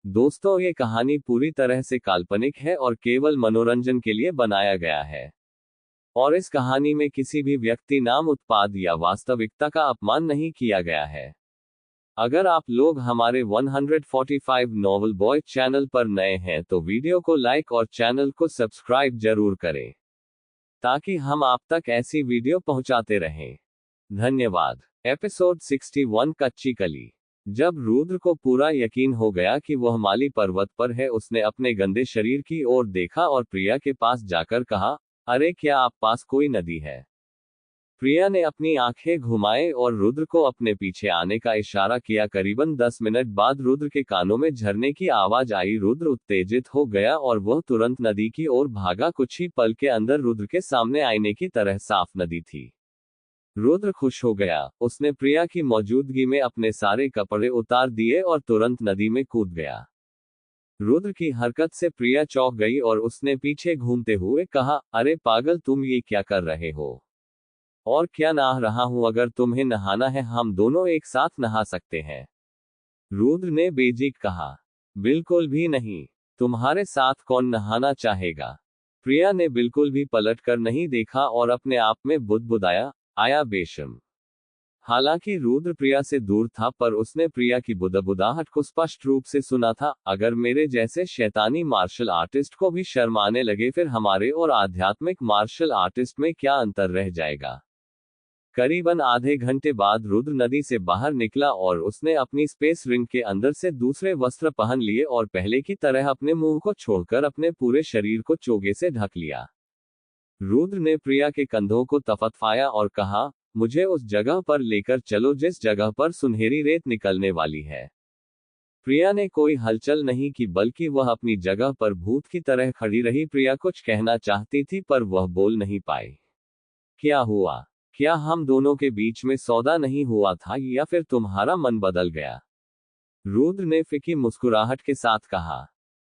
दोस्तों, ये कहानी पूरी तरह से काल्पनिक है और केवल मनोरंजन के लिए बनाया गया है। और इस कहानी में किसी भी व्यक्ति, नाम, उत्पाद या वास्तविकता का अपमान नहीं किया गया है। अगर आप लोग हमारे 145 नॉवल बॉय चैनल पर नए हैं तो वीडियो को लाइक और चैनल को सब्सक्राइब जरूर करें, ताकि हम आप तक ऐसी वीडियो पहुंचाते रहें। धन्यवाद। एपिसोड 61, कच्ची कली। जब रुद्र को पूरा यकीन हो गया कि वह माली पर्वत पर है, उसने अपने गंदे शरीर की ओर देखा और प्रिया के पास जाकर कहा, अरे क्या आप पास कोई नदी है? प्रिया ने अपनी आंखें घुमाए और रुद्र को अपने पीछे आने का इशारा किया। करीबन 10 मिनट बाद रुद्र के कानों में झरने की आवाज आई। रुद्र उत्तेजित हो गया और वह तुरंत नदी की ओर भागा। कुछ ही पल के अंदर रुद्र के सामने आईने की तरह साफ नदी थी। रुद्र खुश हो गया। उसने प्रिया की मौजूदगी में अपने सारे कपड़े उतार दिए और तुरंत नदी में कूद गया। रुद्र की हरकत से प्रिया चौंक गई और उसने पीछे घूमते हुए कहा, अरे पागल, तुम ये क्या कर रहे हो? और क्या नहा रहा हूं? अगर तुम्हें नहाना है हम दोनों एक साथ नहा सकते हैं। रुद्र ने बेझिझक कहा, बिल्कुल भी नहीं। तुम्हारे साथ कौन नहाना चाहेगा? प्रिया ने बिल्कुल भी पलट कर नहीं देखा और अपने आप में बुदबुदाया, आया बेशर्म। हालांकि रुद्र प्रिया से दूर था, पर उसने प्रिया की बुदबुदाहट को स्पष्ट रूप से सुना था। अगर मेरे जैसे शैतानी मार्शल आर्टिस्ट को भी शर्म आने लगे, फिर हमारे और आध्यात्मिक मार्शल आर्टिस्ट में क्या अंतर रह जाएगा? करीबन आधे घंटे बाद रुद्र नदी से बाहर निकला और उसने अपनी स्पेस रिंग के अंदर से दूसरे वस्त्र पहन लिए और पहले की तरह अपने मुंह को छोड़कर अपने पूरे शरीर को चोगे से ढक लिया। रुद्र ने प्रिया के कंधों को थपथपाया और कहा, मुझे उस जगह पर लेकर चलो जिस जगह पर सुनहरी रेत निकलने वाली है। प्रिया ने कोई हलचल नहीं की, बल्कि वह अपनी जगह पर भूत की तरह खड़ी रही। प्रिया कुछ कहना चाहती थी, पर वह बोल नहीं पाई। क्या हुआ? क्या हम दोनों के बीच में सौदा नहीं हुआ था, या फिर तुम्हारा मन बदल गया? रुद्र ने फीकी मुस्कुराहट के साथ कहा,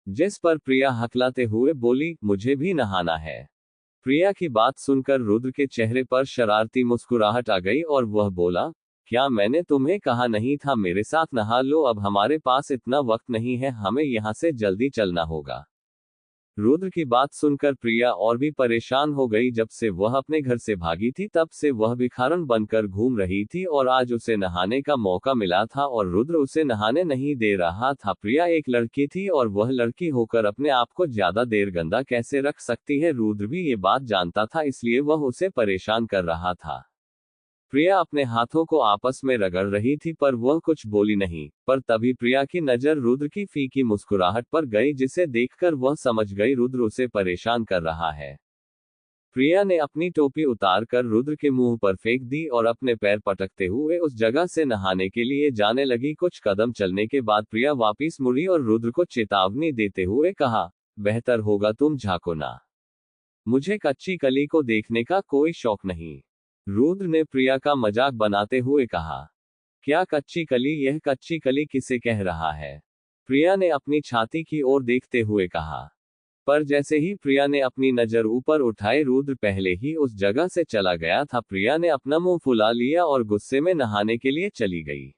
जिस पर प्रिया हकलाते हुए बोली, मुझे भी नहाना है। प्रिया की बात सुनकर रुद्र के चेहरे पर शरारती मुस्कुराहट आ गई और वह बोला, क्या मैंने तुम्हें कहा नहीं था मेरे साथ नहा लो? अब हमारे पास इतना वक्त नहीं है, हमें यहाँ से जल्दी चलना होगा। रुद्र की बात सुनकर प्रिया और भी परेशान हो गई। जब से वह अपने घर से भागी थी, तब से वह भिखारन बनकर घूम रही थी और आज उसे नहाने का मौका मिला था और रुद्र उसे नहाने नहीं दे रहा था। प्रिया एक लड़की थी और वह लड़की होकर अपने आप को ज्यादा देर गंदा कैसे रख सकती है? रुद्र भी ये बात जानता था, इसलिए वह उसे परेशान कर रहा था। प्रिया अपने हाथों को आपस में रगड़ रही थी, पर वह कुछ बोली नहीं। पर तभी प्रिया की नजर रुद्र की फीकी मुस्कुराहट पर गई, जिसे देखकर वह समझ गई रुद्र उसे परेशान कर रहा है। प्रिया ने अपनी टोपी उतारकर रुद्र के मुंह पर फेंक दी और अपने पैर पटकते हुए उस जगह से नहाने के लिए जाने लगी। कुछ कदम चलने के बाद प्रिया वापस मुड़ी और रुद्र को चेतावनी देते हुए कहा, बेहतर होगा तुम झांको ना, मुझे कच्ची कली को देखने का कोई शौक नहीं। रुद्र ने प्रिया का मजाक बनाते हुए कहा, क्या कच्ची कली? यह कच्ची कली किसे कह रहा है? प्रिया ने अपनी छाती की ओर देखते हुए कहा। पर जैसे ही प्रिया ने अपनी नजर ऊपर उठाई, रुद्र पहले ही उस जगह से चला गया था। प्रिया ने अपना मुंह फुला लिया और गुस्से में नहाने के लिए चली गई।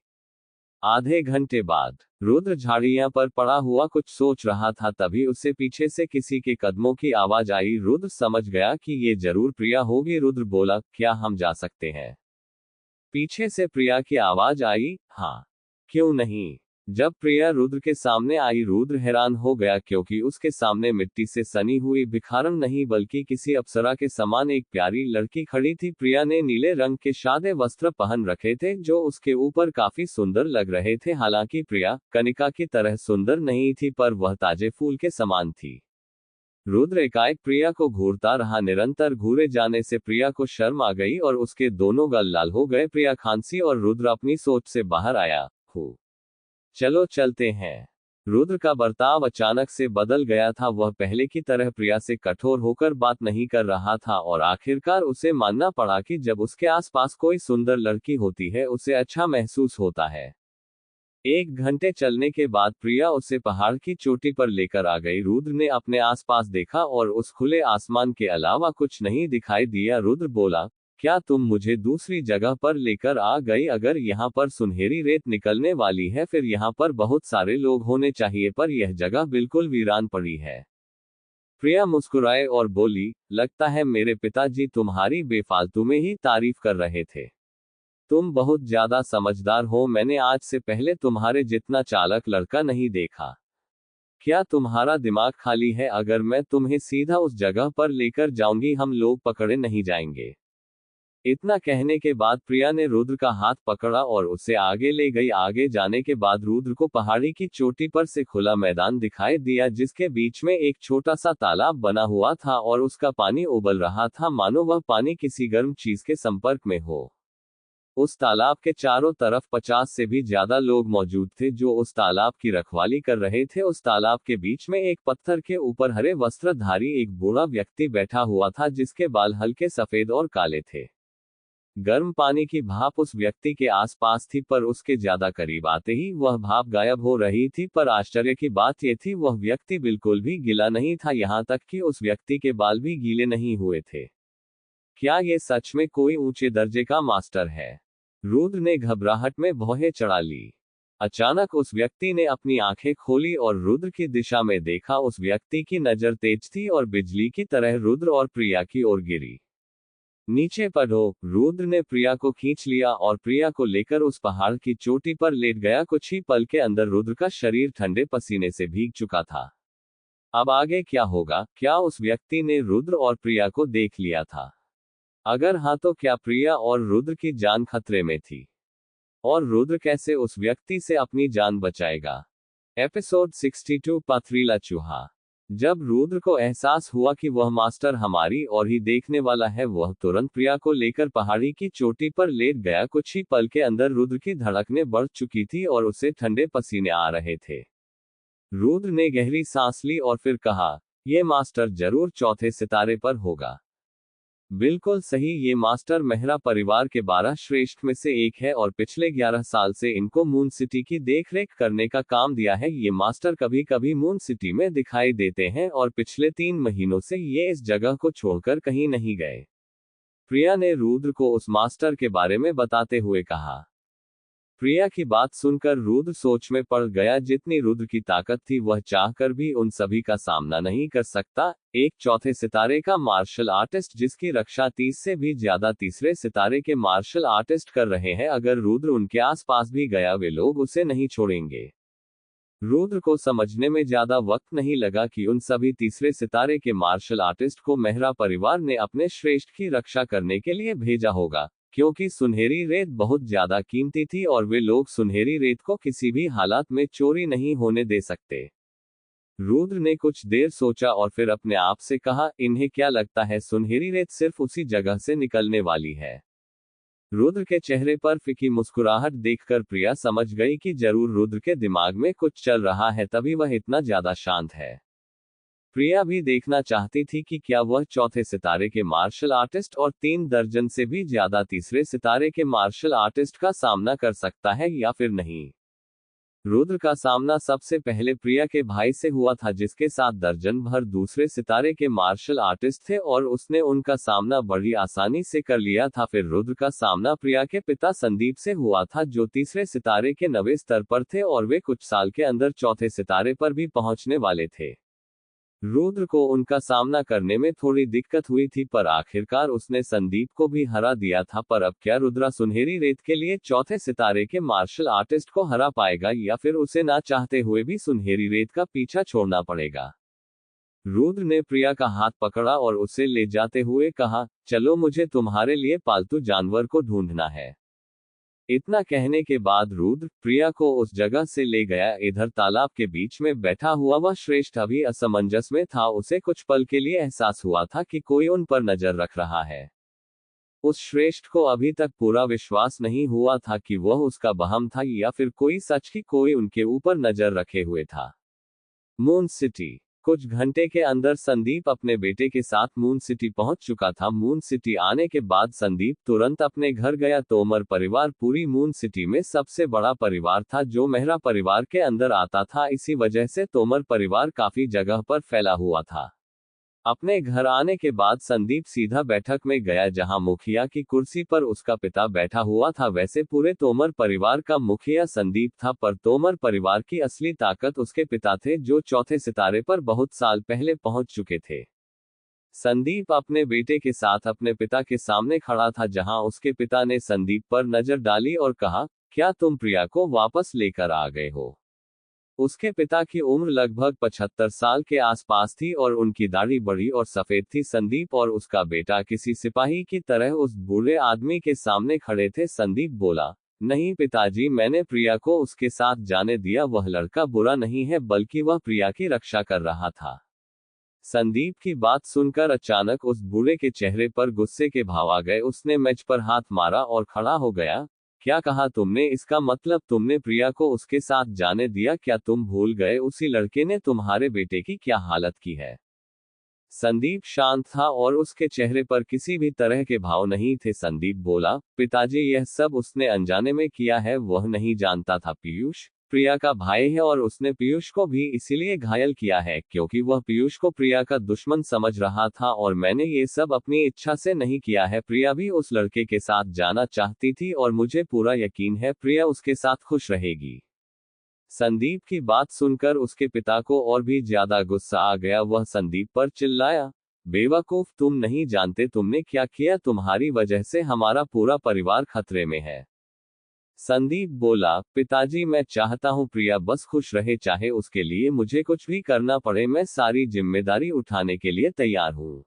आधे घंटे बाद रुद्र झाड़ियां पर पड़ा हुआ कुछ सोच रहा था, तभी उसे पीछे से किसी के कदमों की आवाज आई। रुद्र समझ गया कि ये जरूर प्रिया होगी। रुद्र बोला, क्या हम जा सकते हैं? पीछे से प्रिया की आवाज आई, हाँ, क्यों नहीं। जब प्रिया रुद्र के सामने आई, रुद्र हैरान हो गया, क्योंकि उसके सामने मिट्टी से सनी हुई भिखारन नहीं बल्कि किसी अप्सरा के समान एक प्यारी लड़की खड़ी थी। प्रिया ने नीले रंग के सादे वस्त्र पहन रखे थे, जो उसके ऊपर काफी सुंदर लग रहे थे। हालांकि प्रिया कनिका की तरह सुंदर नहीं थी, पर वह ताजे फूल के समान थी। रुद्र एकाएक प्रिया को घूरता रहा। निरंतर घूरे जाने से प्रिया को शर्म आ गई और उसके दोनों गाल लाल हो गए। प्रिया खांसी और रुद्र अपनी सोच से बाहर आया। चलो चलते हैं। रुद्र का बर्ताव अचानक से बदल गया था। वह पहले की तरह प्रिया से कठोर होकर बात नहीं कर रहा था और आखिरकार उसे मानना पड़ा कि जब उसके आसपास कोई सुंदर लड़की होती है, उसे अच्छा महसूस होता है। 1 घंटे चलने के बाद प्रिया उसे पहाड़ की चोटी पर लेकर आ गई। रुद्र ने अपने आसपास देखा और उस खुले आसमान के अलावा कुछ नहीं दिखाई दिया। रुद्र बोला, क्या तुम मुझे दूसरी जगह पर लेकर आ गई? अगर यहाँ पर सुनहरी रेत निकलने वाली है फिर यहाँ पर बहुत सारे लोग होने चाहिए, पर यह जगह बिल्कुल वीरान पड़ी है। प्रिया मुस्कुराए और बोली, लगता है मेरे पिताजी तुम्हारी बेफालतू में ही तारीफ कर रहे थे। तुम बहुत ज्यादा समझदार हो, मैंने आज से पहले तुम्हारे जितना चालाक लड़का नहीं देखा। क्या तुम्हारा दिमाग खाली है? अगर मैं तुम्हें सीधा उस जगह पर लेकर जाऊंगी हम लोग पकड़े नहीं जाएंगे। इतना कहने के बाद प्रिया ने रुद्र का हाथ पकड़ा और उसे आगे ले गई। आगे जाने के बाद रुद्र को पहाड़ी की चोटी पर से खुला मैदान दिखाई दिया, जिसके बीच में एक छोटा सा तालाब बना हुआ था और उसका पानी उबल रहा था, मानो वह पानी किसी गर्म चीज के संपर्क में हो। उस तालाब के चारों तरफ 50 से भी ज्यादा लोग मौजूद थे जो उस तालाब की रखवाली कर रहे थे। उस तालाब के बीच में एक पत्थर के ऊपर हरे वस्त्रधारी एक बूढ़ा व्यक्ति बैठा हुआ था, जिसके बाल हल्के सफेद और काले थे। गर्म पानी की भाप उस व्यक्ति के आसपास थी, पर उसके ज्यादा करीब आते ही वह भाप गायब हो रही थी। पर आश्चर्य की बात यह थी, वह व्यक्ति बिल्कुल भी गीला नहीं था, यहाँ तक कि उस व्यक्ति के बाल भी गीले नहीं हुए थे। क्या ये सच में कोई ऊंचे दर्जे का मास्टर है? रुद्र ने घबराहट में भौहें चढ़ा ली। अचानक उस व्यक्ति ने अपनी आंखें खोली और रुद्र की दिशा में देखा। उस व्यक्ति की नजर तेज थी और बिजली की तरह रुद्र और प्रिया की ओर गिरी। नीचे पढ़ो। रुद्र ने प्रिया को खींच लिया और प्रिया को लेकर उस पहाड़ की चोटी पर लेट गया। कुछ ही पल के अंदर रुद्र का शरीर ठंडे पसीने से भीग चुका था। अब आगे क्या होगा? क्या उस व्यक्ति ने रुद्र और प्रिया को देख लिया था? अगर हाँ तो क्या प्रिया और रुद्र की जान खतरे में थी? और रुद्र कैसे उस व्यक्ति से अपनी जान बचाएगा? एपिसोड 62 पथरीला चूहा। जब रुद्र को एहसास हुआ कि वह मास्टर हमारी और ही देखने वाला है, वह तुरंत प्रिया को लेकर पहाड़ी की चोटी पर लेट गया। कुछ ही पल के अंदर रुद्र की धड़कनें बढ़ चुकी थी और उसे ठंडे पसीने आ रहे थे। रुद्र ने गहरी सांस ली और फिर कहा, यह मास्टर जरूर चौथे सितारे पर होगा। बिल्कुल सही, ये मास्टर मेहरा परिवार के 12 श्रेष्ठ में से एक है और पिछले 11 साल से इनको मून सिटी की देखरेख करने का काम दिया है। ये मास्टर कभी कभी मून सिटी में दिखाई देते हैं और पिछले 3 महीनों से ये इस जगह को छोड़कर कहीं नहीं गए। प्रिया ने रुद्र को उस मास्टर के बारे में बताते हुए कहा। प्रिया की बात सुनकर रुद्र सोच में पड़ गया। जितनी रुद्र की ताकत थी वह चाहकर भी उन सभी का सामना नहीं कर सकता। एक चौथे सितारे का मार्शल आर्टिस्ट जिसकी रक्षा 30 से भी ज्यादा तीसरे सितारे के मार्शल आर्टिस्ट कर रहे हैं, अगर रुद्र उनके आसपास भी गया वे लोग उसे नहीं छोड़ेंगे। रुद्र को समझने में ज्यादा वक्त नहीं लगा कि उन सभी तीसरे सितारे के मार्शल आर्टिस्ट को मेहरा परिवार ने अपने श्रेष्ठ की रक्षा करने के लिए भेजा होगा, क्योंकि सुनहरी रेत बहुत ज्यादा कीमती थी और वे लोग सुनहरी रेत को किसी भी हालात में चोरी नहीं होने दे सकते। रुद्र ने कुछ देर सोचा और फिर अपने आप से कहा, इन्हें क्या लगता है सुनहरी रेत सिर्फ उसी जगह से निकलने वाली है? रुद्र के चेहरे पर फीकी मुस्कुराहट देखकर प्रिया समझ गई कि जरूर रुद्र के दिमाग में कुछ चल रहा है, तभी वह इतना ज्यादा शांत है। प्रिया भी देखना चाहती थी कि क्या वह चौथे सितारे के मार्शल आर्टिस्ट और 3 दर्जन से भी ज्यादा तीसरे सितारे के मार्शल आर्टिस्ट का सामना कर सकता है या फिर नहीं। रुद्र का सामना सबसे पहले प्रिया के भाई से हुआ था, जिसके साथ दर्जन भर दूसरे सितारे के मार्शल आर्टिस्ट थे और उसने उनका सामना बड़ी आसानी से कर लिया था। फिर रुद्र का सामना प्रिया के पिता संदीप से हुआ था, जो तीसरे सितारे के 9वें स्तर पर थे और वे कुछ साल के अंदर चौथे सितारे पर भी पहुंचने वाले थे। रुद्र को उनका सामना करने में थोड़ी दिक्कत हुई थी, पर आखिरकार उसने संदीप को भी हरा दिया था। पर अब क्या रुद्रा सुनहरी रेत के लिए चौथे सितारे के मार्शल आर्टिस्ट को हरा पाएगा या फिर उसे ना चाहते हुए भी सुनहरी रेत का पीछा छोड़ना पड़ेगा? रुद्र ने प्रिया का हाथ पकड़ा और उसे ले जाते हुए कहा, चलो मुझे तुम्हारे लिए पालतू जानवर को ढूंढना है। इतना कहने के बाद रुद्र प्रिया को उस जगह से ले गया। इधर तालाब के बीच में बैठा हुआ वह श्रेष्ठ अभी असमंजस में था। उसे कुछ पल के लिए एहसास हुआ था कि कोई उन पर नजर रख रहा है। उस श्रेष्ठ को अभी तक पूरा विश्वास नहीं हुआ था कि वह उसका वहम था या फिर कोई सच की कोई उनके ऊपर नजर रखे हुए था। Moon city. कुछ घंटे के अंदर संदीप अपने बेटे के साथ मून सिटी पहुंच चुका था। मून सिटी आने के बाद संदीप तुरंत अपने घर गया। तोमर परिवार पूरी मून सिटी में सबसे बड़ा परिवार था जो मेहरा परिवार के अंदर आता था। इसी वजह से तोमर परिवार काफी जगह पर फैला हुआ था। अपने घर आने के बाद संदीप सीधा बैठक में गया जहां मुखिया की कुर्सी पर उसका पिता बैठा हुआ था। वैसे पूरे तोमर परिवार का मुखिया संदीप था, पर तोमर परिवार की असली ताकत उसके पिता थे, जो चौथे सितारे पर बहुत साल पहले पहुंच चुके थे। संदीप अपने बेटे के साथ अपने पिता के सामने खड़ा था, जहां उसके पिता ने संदीप पर नजर डाली और कहा, क्या तुम प्रिया को वापस लेकर आ गए हो? उसके पिता की उम्र लगभग 75 साल के आसपास थी और उनकी दाढ़ी बड़ी और सफेद थी। संदीप और उसका बेटा किसी सिपाही की तरह उस बूढ़े आदमी के सामने खड़े थे। संदीप बोला, नहीं पिताजी, मैंने प्रिया को उसके साथ जाने दिया। वह लड़का बुरा नहीं है, बल्कि वह प्रिया की रक्षा कर रहा था। संदीप की बात सुनकर अचानक उस बूढ़े के चेहरे पर गुस्से के भाव आ गए। उसने मेज पर हाथ मारा और खड़ा हो गया। क्या कहा तुमने? इसका मतलब तुमने प्रिया को उसके साथ जाने दिया? क्या तुम भूल गए उसी लड़के ने तुम्हारे बेटे की क्या हालत की है? संदीप शांत था और उसके चेहरे पर किसी भी तरह के भाव नहीं थे। संदीप बोला, पिताजी, यह सब उसने अनजाने में किया है। वह नहीं जानता था पीयूष प्रिया का भाई है, और उसने पीयूष को भी इसीलिए घायल किया है क्योंकि वह पीयूष को प्रिया का दुश्मन समझ रहा था, और मैंने ये सब अपनी इच्छा से नहीं किया है। प्रिया भी उस लड़के के साथ जाना चाहती थी और मुझे पूरा यकीन है प्रिया उसके साथ खुश रहेगी। संदीप की बात सुनकर उसके पिता को और भी ज्यादा गुस्सा आ गया। वह संदीप पर चिल्लाया, बेवकूफ, तुम नहीं जानते तुमने क्या किया। तुम्हारी वजह से हमारा पूरा परिवार खतरे में है। संदीप बोला, पिताजी, मैं चाहता हूं प्रिया बस खुश रहे, चाहे उसके लिए मुझे कुछ भी करना पड़े। मैं सारी जिम्मेदारी उठाने के लिए तैयार हूं।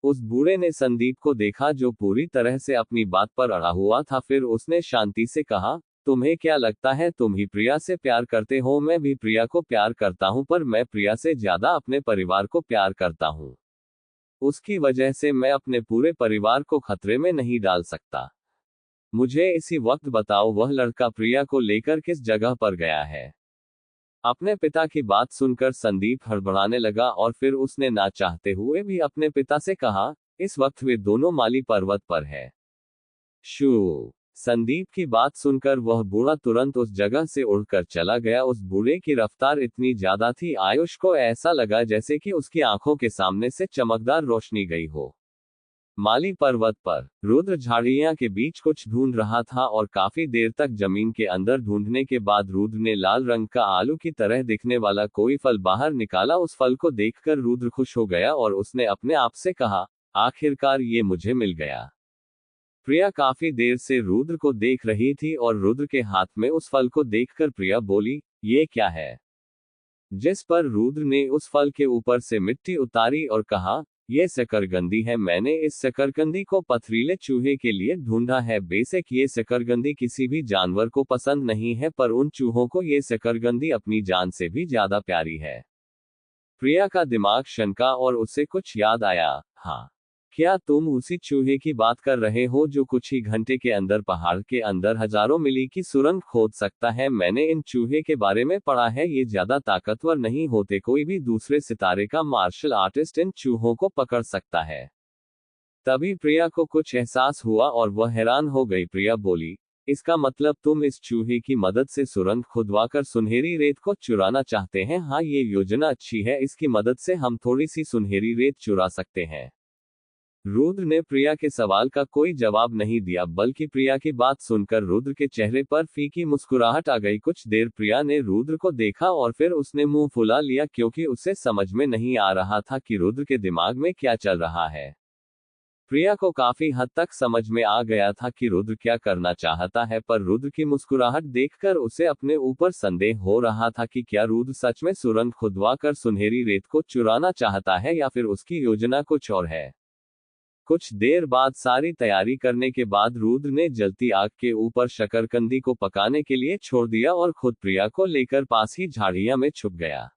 उस बूढ़े ने संदीप को देखा, जो पूरी तरह से अपनी बात पर अड़ा हुआ था। फिर उसने शांति से कहा, तुम्हें क्या लगता है तुम ही प्रिया से प्यार करते हो? मैं भी प्रिया को प्यार करता हूं, पर मैं प्रिया से ज्यादा अपने परिवार को प्यार करता हूं। उसकी वजह से मैं अपने पूरे परिवार को खतरे में नहीं डाल सकता। मुझे इसी वक्त बताओ, वह लड़का प्रिया को लेकर किस जगह पर गया है? अपने पिता की बात सुनकर संदीप हड़बड़ाने लगा और फिर उसने ना चाहते हुए भी अपने पिता से कहा, इस वक्त वे दोनों माली पर्वत पर है। शू। संदीप की बात सुनकर वह बूढ़ा तुरंत उस जगह से उड़कर चला गया। उस बूढ़े की रफ्तार इतनी ज्यादा थी, आयुष को ऐसा लगा जैसे कि उसकी आंखों के सामने से चमकदार रोशनी गई हो। माली पर्वत पर रुद्र झाड़ियां के बीच कुछ ढूंढ रहा था, और काफी देर तक जमीन के अंदर ढूंढने के बाद रुद्र ने लाल रंग का आलू की तरह दिखने वाला कोई फल बाहर निकाला। उस फल को देखकर रुद्र खुश हो गया और उसने अपने आप से कहा, आखिरकार ये मुझे मिल गया। प्रिया काफी देर से रुद्र को देख रही थी और रुद्र के हाथ में उस फल को देखकर प्रिया बोली, ये क्या है? जिस पर रुद्र ने उस फल के ऊपर से मिट्टी उतारी और कहा, ये शकरकंदी है। मैंने इस शकरकंदी को पथरीले चूहे के लिए ढूंढा है। बेशक ये शकरकंदी किसी भी जानवर को पसंद नहीं है, पर उन चूहों को ये शकरकंदी अपनी जान से भी ज्यादा प्यारी है। प्रिया का दिमाग शनका और उसे कुछ याद आया। हाँ, क्या तुम उसी चूहे की बात कर रहे हो जो कुछ ही घंटे के अंदर पहाड़ के अंदर हजारों मील की सुरंग खोद सकता है? मैंने इन चूहे के बारे में पढ़ा है, ये ज्यादा ताकतवर नहीं होते। कोई भी दूसरे सितारे का मार्शल आर्टिस्ट इन चूहों को पकड़ सकता है। तभी प्रिया को कुछ एहसास हुआ और वह हैरान हो गई। प्रिया बोली, इसका मतलब तुम इस चूहे की मदद से सुरंग खुदवाकर सुनहरी रेत को चुराना चाहते हैं? हाँ, ये योजना अच्छी है। इसकी मदद से हम थोड़ी सी सुनहरी रेत चुरा सकते हैं। रुद्र ने प्रिया के सवाल का कोई जवाब नहीं दिया, बल्कि प्रिया की बात सुनकर रुद्र के चेहरे पर फीकी मुस्कुराहट आ गई। कुछ देर प्रिया ने रुद्र को देखा और फिर उसने मुंह फुला लिया, क्योंकि उसे समझ में नहीं आ रहा था कि रुद्र के दिमाग में क्या चल रहा है। प्रिया को काफी हद तक समझ में आ गया था कि रुद्र क्या करना चाहता है, पर रुद्र की मुस्कुराहट देखकर उसे अपने ऊपर संदेह हो रहा था कि क्या रुद्र सच में सुरंग खुदवाकर सुनहरी रेत को चुराना चाहता है या फिर उसकी योजना कुछ और है। कुछ देर बाद सारी तैयारी करने के बाद रुद्र ने जलती आग के ऊपर शकरकंदी को पकाने के लिए छोड़ दिया और खुद प्रिया को लेकर पास ही झाड़ियां में छुप गया।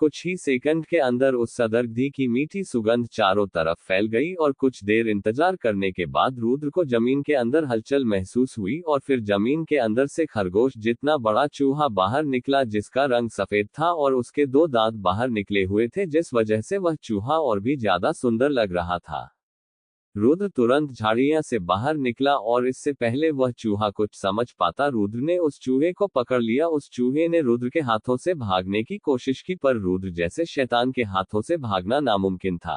कुछ ही सेकंड के अंदर उस सदर्घी की मीठी सुगंध चारों तरफ फैल गई और कुछ देर इंतजार करने के बाद रुद्र को जमीन के अंदर हलचल महसूस हुई और फिर जमीन के अंदर से खरगोश जितना बड़ा चूहा बाहर निकला, जिसका रंग सफेद था और उसके 2 दांत बाहर निकले हुए थे, जिस वजह से वह चूहा और भी ज्यादा सुंदर लग रहा था। रुद्र तुरंत झाड़ियां से बाहर निकला और इससे पहले वह चूहा कुछ समझ पाता रुद्र ने उस चूहे को पकड़ लिया। उस चूहे ने रुद्र के हाथों से भागने की कोशिश की पर रुद्र जैसे शैतान के हाथों से भागना नामुमकिन था।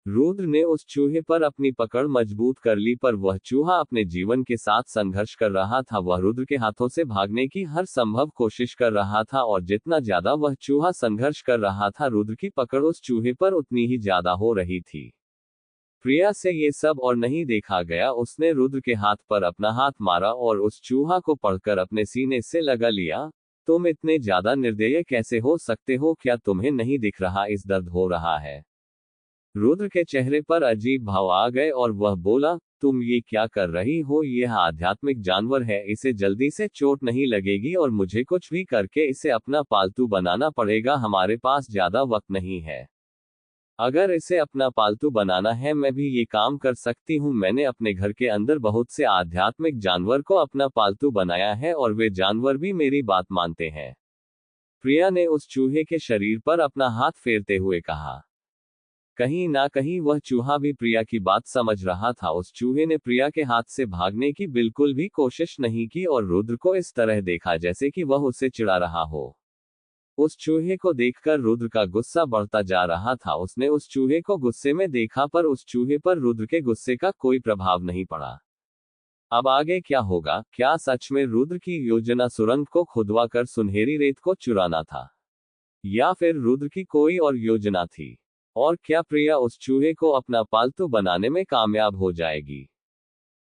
रुद्र ने उस चूहे पर अपनी पकड़ मजबूत कर ली पर वह चूहा अपने जीवन के साथ संघर्ष कर रहा था। वह रुद्र के हाथों से भागने की हर संभव कोशिश कर रहा था और जितना ज्यादा वह चूहा संघर्ष कर रहा था रुद्र की पकड़ उस चूहे पर उतनी ही ज्यादा हो रही थी। प्रिया से ये सब और नहीं देखा गया। उसने रुद्र के हाथ पर अपना हाथ मारा और उस चूहा को पकड़कर अपने सीने से लगा लिया। तुम इतने ज्यादा निर्दयी कैसे हो सकते हो? क्या तुम्हें नहीं दिख रहा इस दर्द हो रहा है? रुद्र के चेहरे पर अजीब भाव आ गए और वह बोला, तुम ये क्या कर रही हो? यह आध्यात्मिक जानवर है, इसे जल्दी से चोट नहीं लगेगी और मुझे कुछ भी करके इसे अपना पालतू बनाना पड़ेगा। हमारे पास ज्यादा वक्त नहीं है। अगर इसे अपना पालतू बनाना है मैं भी ये काम कर सकती हूँ। मैंने अपने घर के अंदर बहुत से आध्यात्मिक जानवर को अपना पालतू बनाया है और वे जानवर भी मेरी बात मानते हैं। प्रिया ने उस चूहे के शरीर पर अपना हाथ फेरते हुए कहा। कहीं ना कहीं वह चूहा भी प्रिया की बात समझ रहा था। उस चूहे ने प्रिया के हाथ से भागने की बिल्कुल भी कोशिश नहीं की और रुद्र को इस तरह देखा जैसे कि वह उसे चिढ़ा रहा हो। उस चूहे को देखकर रुद्र का गुस्सा बढ़ता जा रहा था। उसने उस चूहे को गुस्से में देखा पर उस चूहे पर रुद्र के गुस्से का कोई प्रभाव नहीं पड़ा। अब आगे क्या होगा? क्या सच में रुद्र की योजना सुरंग को खुदवाकर सुनहरी रेत को चुराना था, या फिर रुद्र की कोई और योजना थी? और क्या प्रिया उस चूहे को अपना पालतू बनाने में कामयाब हो जाएगी?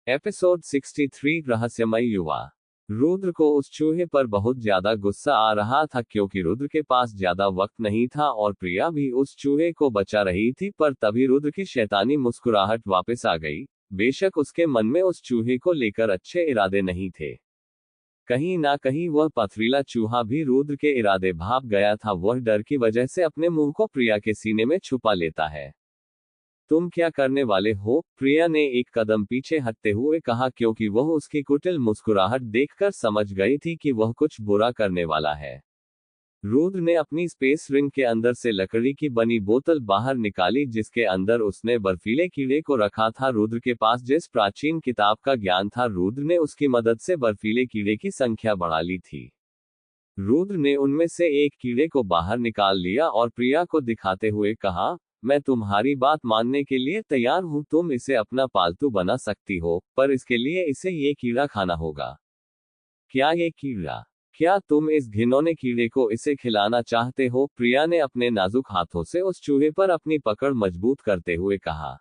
एपिसोड 63 रहस्यमय युवा। रुद्र को उस चूहे पर बहुत ज्यादा गुस्सा आ रहा था क्योंकि रुद्र के पास ज्यादा वक्त नहीं था और प्रिया भी उस चूहे को बचा रही थी। पर तभी रुद्र की शैतानी मुस्कुराहट वापस आ गई। बेशक उसके मन में उस चूहे को लेकर अच्छे इरादे नहीं थे, कहीं ना कहीं वह पथरीला चूहा भी रुद्र के इरादे भाप गया था। वह डर की वजह से अपने मुंह को प्रिया के सीने में छुपा लेता है। तुम क्या करने वाले हो? प्रिया ने एक कदम पीछे हटते हुए कहा क्योंकि वह उसकी कुटिल मुस्कुराहट देखकर समझ गई थी कि वह कुछ बुरा करने वाला है। रुद्र ने अपनी स्पेस रिंग के अंदर से लकड़ी की बनी बोतल बाहर निकाली जिसके अंदर उसने बर्फीले कीड़े को रखा था। रुद्र के पास जिस प्राचीन किताब का ज्ञान था रुद्र ने उसकी मदद से बर्फीले कीड़े की संख्या बढ़ा ली थी। रुद्र ने उनमें से एक कीड़े को बाहर निकाल लिया और प्रिया को दिखाते हुए कहा, मैं तुम्हारी बात मानने के लिए तैयार हूं। तुम इसे अपना पालतू बना सकती हो, पर इसके लिए इसे ये कीड़ा खाना होगा। क्या ये कीड़ा? क्या तुम इस घिनौने कीड़े को इसे खिलाना चाहते हो? प्रिया ने अपने नाजुक हाथों से उस चूहे पर अपनी पकड़ मजबूत करते हुए कहा।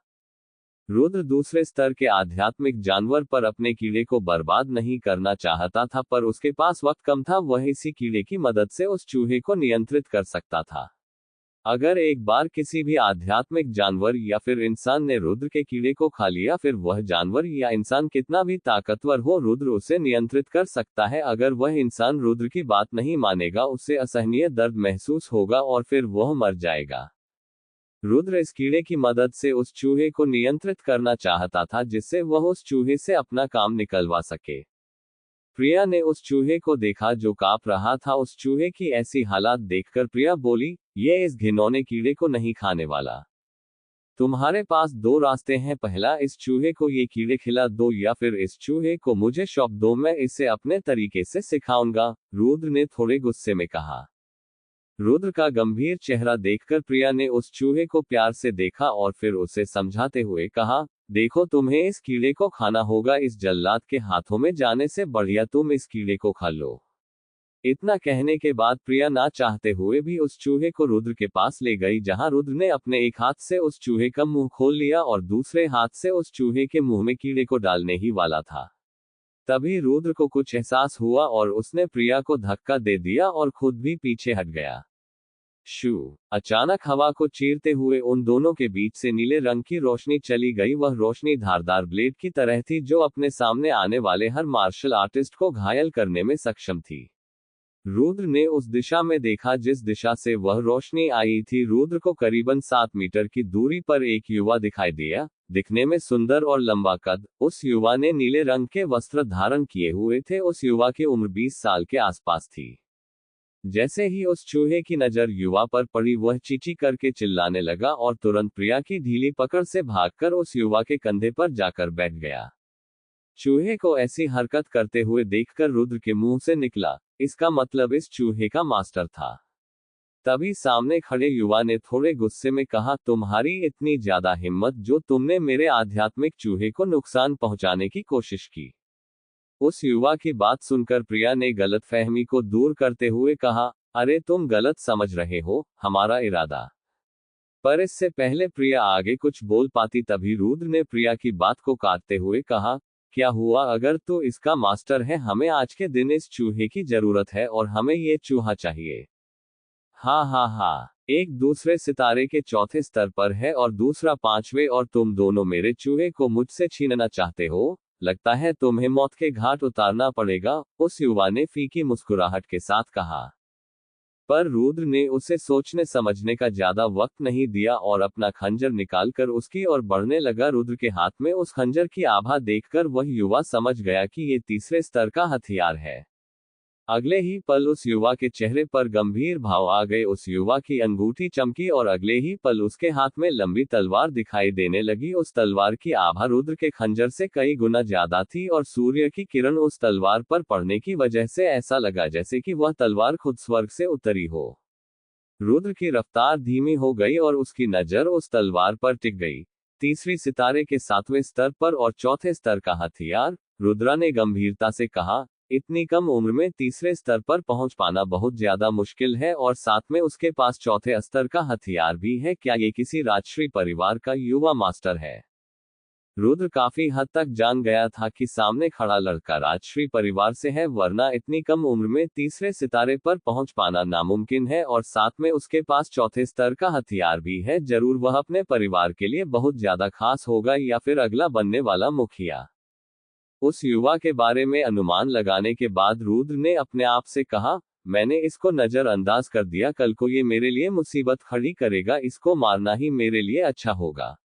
रुद्र दूसरे स्तर के आध्यात्मिक जानवर पर अपने कीड़े को बर्बाद नहीं करना चाहता था, पर उसके पास वक्त कम था। वह इसी कीड़े की मदद से उस चूहे को नियंत्रित कर सकता था। अगर एक बार किसी भी आध्यात्मिक जानवर या फिर इंसान ने रुद्र के कीड़े को खा लिया, फिर वह जानवर या इंसान कितना भी ताकतवर हो, रुद्र उसे नियंत्रित कर सकता है। अगर वह इंसान रुद्र की बात नहीं मानेगा, उसे असहनीय दर्द महसूस होगा और फिर वह मर जाएगा। रुद्र इस कीड़े की मदद से उस चूहे को नियंत्रित करना चाहता था जिससे वह उस चूहे से अपना काम निकलवा सके। प्रिया ने उस चूहे को देखा जो कांप रहा था। उस चूहे की ऐसी हालात देखकर प्रिया बोली, ये इस घिनौने कीड़े को नहीं खाने वाला। तुम्हारे पास दो रास्ते हैं, पहला इस चूहे को ये कीड़े खिला दो या फिर इस चूहे को मुझे सौंप दो, मैं इसे अपने तरीके से सिखाऊंगा, रुद्र ने थोड़े गुस्से में कहा। रुद्र का गंभीर चेहरा देखकर प्रिया ने उस चूहे को प्यार से देखा और फिर उसे समझाते हुए कहा, देखो तुम्हें इस कीड़े को खाना होगा, इस जल्लाद के हाथों में जाने से बढ़िया तुम इस कीड़े को खा लो। इतना कहने के बाद प्रिया ना चाहते हुए भी उस चूहे को रुद्र के पास ले गई, जहां रुद्र ने अपने एक हाथ से उस चूहे का मुंह खोल लिया और दूसरे हाथ से उस चूहे के मुंह में कीड़े को डालने ही वाला था। तभी रुद्र को कुछ एहसास हुआ और उसने प्रिया को धक्का दे दिया और खुद भी पीछे हट गया। शू! अचानक हवा को चीरते हुए उन दोनों के बीच से नीले रंग की रोशनी चली गई। वह रोशनी धारदार ब्लेड की तरह थी जो अपने सामने आने वाले हर मार्शल आर्टिस्ट को घायल करने में सक्षम थी। रुद्र ने उस दिशा में देखा जिस दिशा से वह रोशनी आई थी। रुद्र को करीबन 7 मीटर की दूरी पर एक युवा दिखाई दिया, दिखने में सुंदर और लंबा कद। उस युवा ने नीले रंग के वस्त्र धारण किए हुए थे। उस युवा की उम्र 20 साल के आसपास थी। जैसे ही उस चूहे की नजर युवा पर पड़ी वह चींची करके चिल्लाने लगा और तुरंत प्रिया की ढीली पकड़ से भागकर उस युवा के कंधे पर जाकर बैठ गया। चूहे को ऐसी हरकत करते हुए देखकर रुद्र के मुंह से निकला, इसका मतलब इस चूहे का मास्टर था। तभी सामने खड़े युवा ने थोड़े गुस्से में कहा, तुम्हारी इतनी ज्यादा हिम्मत जो तुमने मेरे आध्यात्मिक चूहे को नुकसान पहुंचाने की कोशिश की। उस युवा की बात सुनकर प्रिया ने गलतफहमी को दूर करते हुए कहा, अरे तुम गलत समझ रहे हो हमारा इरादा। पर इससे पहले प्रिया आगे कुछ बोल पाती तभी रुद्र ने प्रिया की बात को काटते हुए कहा, क्या हुआ अगर तू इसका मास्टर है? हमें आज के दिन इस चूहे की जरूरत है और हमें ये चूहा चाहिए। हाँ हाँ हाँ, एक दूसरे सितारे के चौथे स्तर पर है और दूसरा पांचवे और तुम दोनों मेरे चूहे को मुझसे छीनना चाहते हो। लगता है तुम्हें मौत के घाट उतारना पड़ेगा, उस युवा ने फीकी मुस्कुराहट के साथ कहा। पर रुद्र ने उसे सोचने समझने का ज्यादा वक्त नहीं दिया और अपना खंजर निकालकर उसकी ओर बढ़ने लगा। रुद्र के हाथ में उस खंजर की आभा देखकर वह युवा समझ गया कि ये तीसरे स्तर का हथियार है। अगले ही पल उस युवा के चेहरे पर गंभीर भाव आ गए। उस युवा की अंगूठी चमकी और अगले ही पल उसके हाथ में लंबी तलवार दिखाई देने लगी। उस तलवार की आभा रुद्र के खंजर से कई गुना ज्यादा थी और सूर्य की किरण उस तलवार पर पड़ने की वजह से ऐसा लगा जैसे कि वह तलवार खुद स्वर्ग से उतरी हो। रुद्र की रफ्तार धीमी हो गई और उसकी नजर उस तलवार पर टिक गई। तीसरी सितारे के सातवें स्तर पर और चौथे स्तर का हथियार, रुद्रा ने गंभीरता से कहा। इतनी कम उम्र में तीसरे स्तर पर पहुंच पाना बहुत ज्यादा मुश्किल है और साथ में उसके पास चौथे स्तर का हथियार भी है। क्या ये किसी राजश्री परिवार का युवा मास्टर है? रुद्र काफी हद तक जान गया था कि सामने खड़ा लड़का राजश्री परिवार से है, वरना इतनी कम उम्र में तीसरे सितारे पर पहुंच पाना नामुमकिन है और साथ में उसके पास चौथे स्तर का हथियार भी है। जरूर वह अपने परिवार के लिए बहुत ज्यादा खास होगा या फिर अगला बनने वाला मुखिया। उस युवा के बारे में अनुमान लगाने के बाद रुद्र ने अपने आप से कहा, मैंने इसको नजरअंदाज कर दिया, कल को ये मेरे लिए मुसीबत खड़ी करेगा, इसको मारना ही मेरे लिए अच्छा होगा।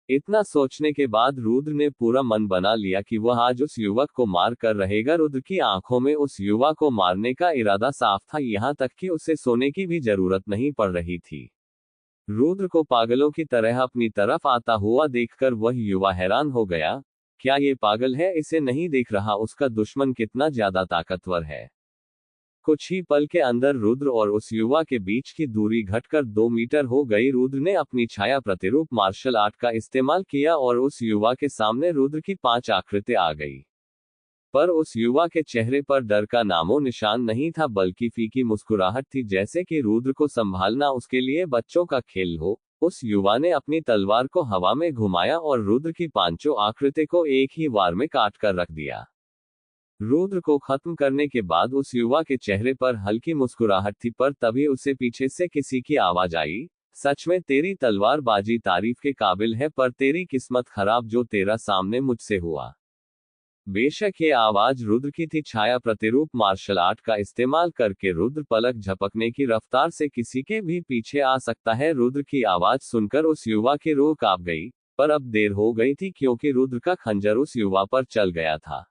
इतना सोचने के बाद रुद्र ने पूरा मन बना लिया कि वह आज उस युवक को मार कर रहेगा। रुद्र की आंखों में उस युवा को मारने का इरादा साफ था, यहाँ तक कि उसे सोने की भी जरूरत नहीं पड़ रही थी। रुद्र को पागलों की तरह अपनी तरफ आता हुआ देखकर वह युवा हैरान हो गया। क्या ये पागल है? इसे नहीं देख रहा उसका दुश्मन कितना ज्यादा ताकतवर है? कुछ ही पल के अंदर रुद्र और उस युवा के बीच की दूरी घटकर 2 मीटर हो गई। रुद्र ने अपनी छाया प्रतिरूप मार्शल आर्ट का इस्तेमाल किया और उस युवा के सामने रुद्र की 5 आकृति आ गई। पर उस युवा के चेहरे पर डर का नामो निशान नहीं था, बल्कि फीकी मुस्कुराहट थी, जैसे कि रुद्र को संभालना उसके लिए बच्चों का खेल हो। उस युवा ने अपनी तलवार को हवा में घुमाया और रुद्र की 5 आकृति को एक ही वार में काट कर रख दिया। रुद्र को खत्म करने के बाद उस युवा के चेहरे पर हल्की मुस्कुराहट थी, पर तभी उसे पीछे से किसी की आवाज आई, सच में तेरी तलवारबाजी तारीफ के काबिल है, पर तेरी किस्मत खराब जो तेरा सामने मुझसे हुआ। बेशक ये आवाज रुद्र की थी। छाया प्रतिरूप मार्शल आर्ट का इस्तेमाल करके रुद्र पलक झपकने की रफ्तार से किसी के भी पीछे आ सकता है। रुद्र की आवाज सुनकर उस युवा की रूह कांप गई, पर अब देर हो गई थी क्योंकि रुद्र का खंजर उस युवा पर चल गया था।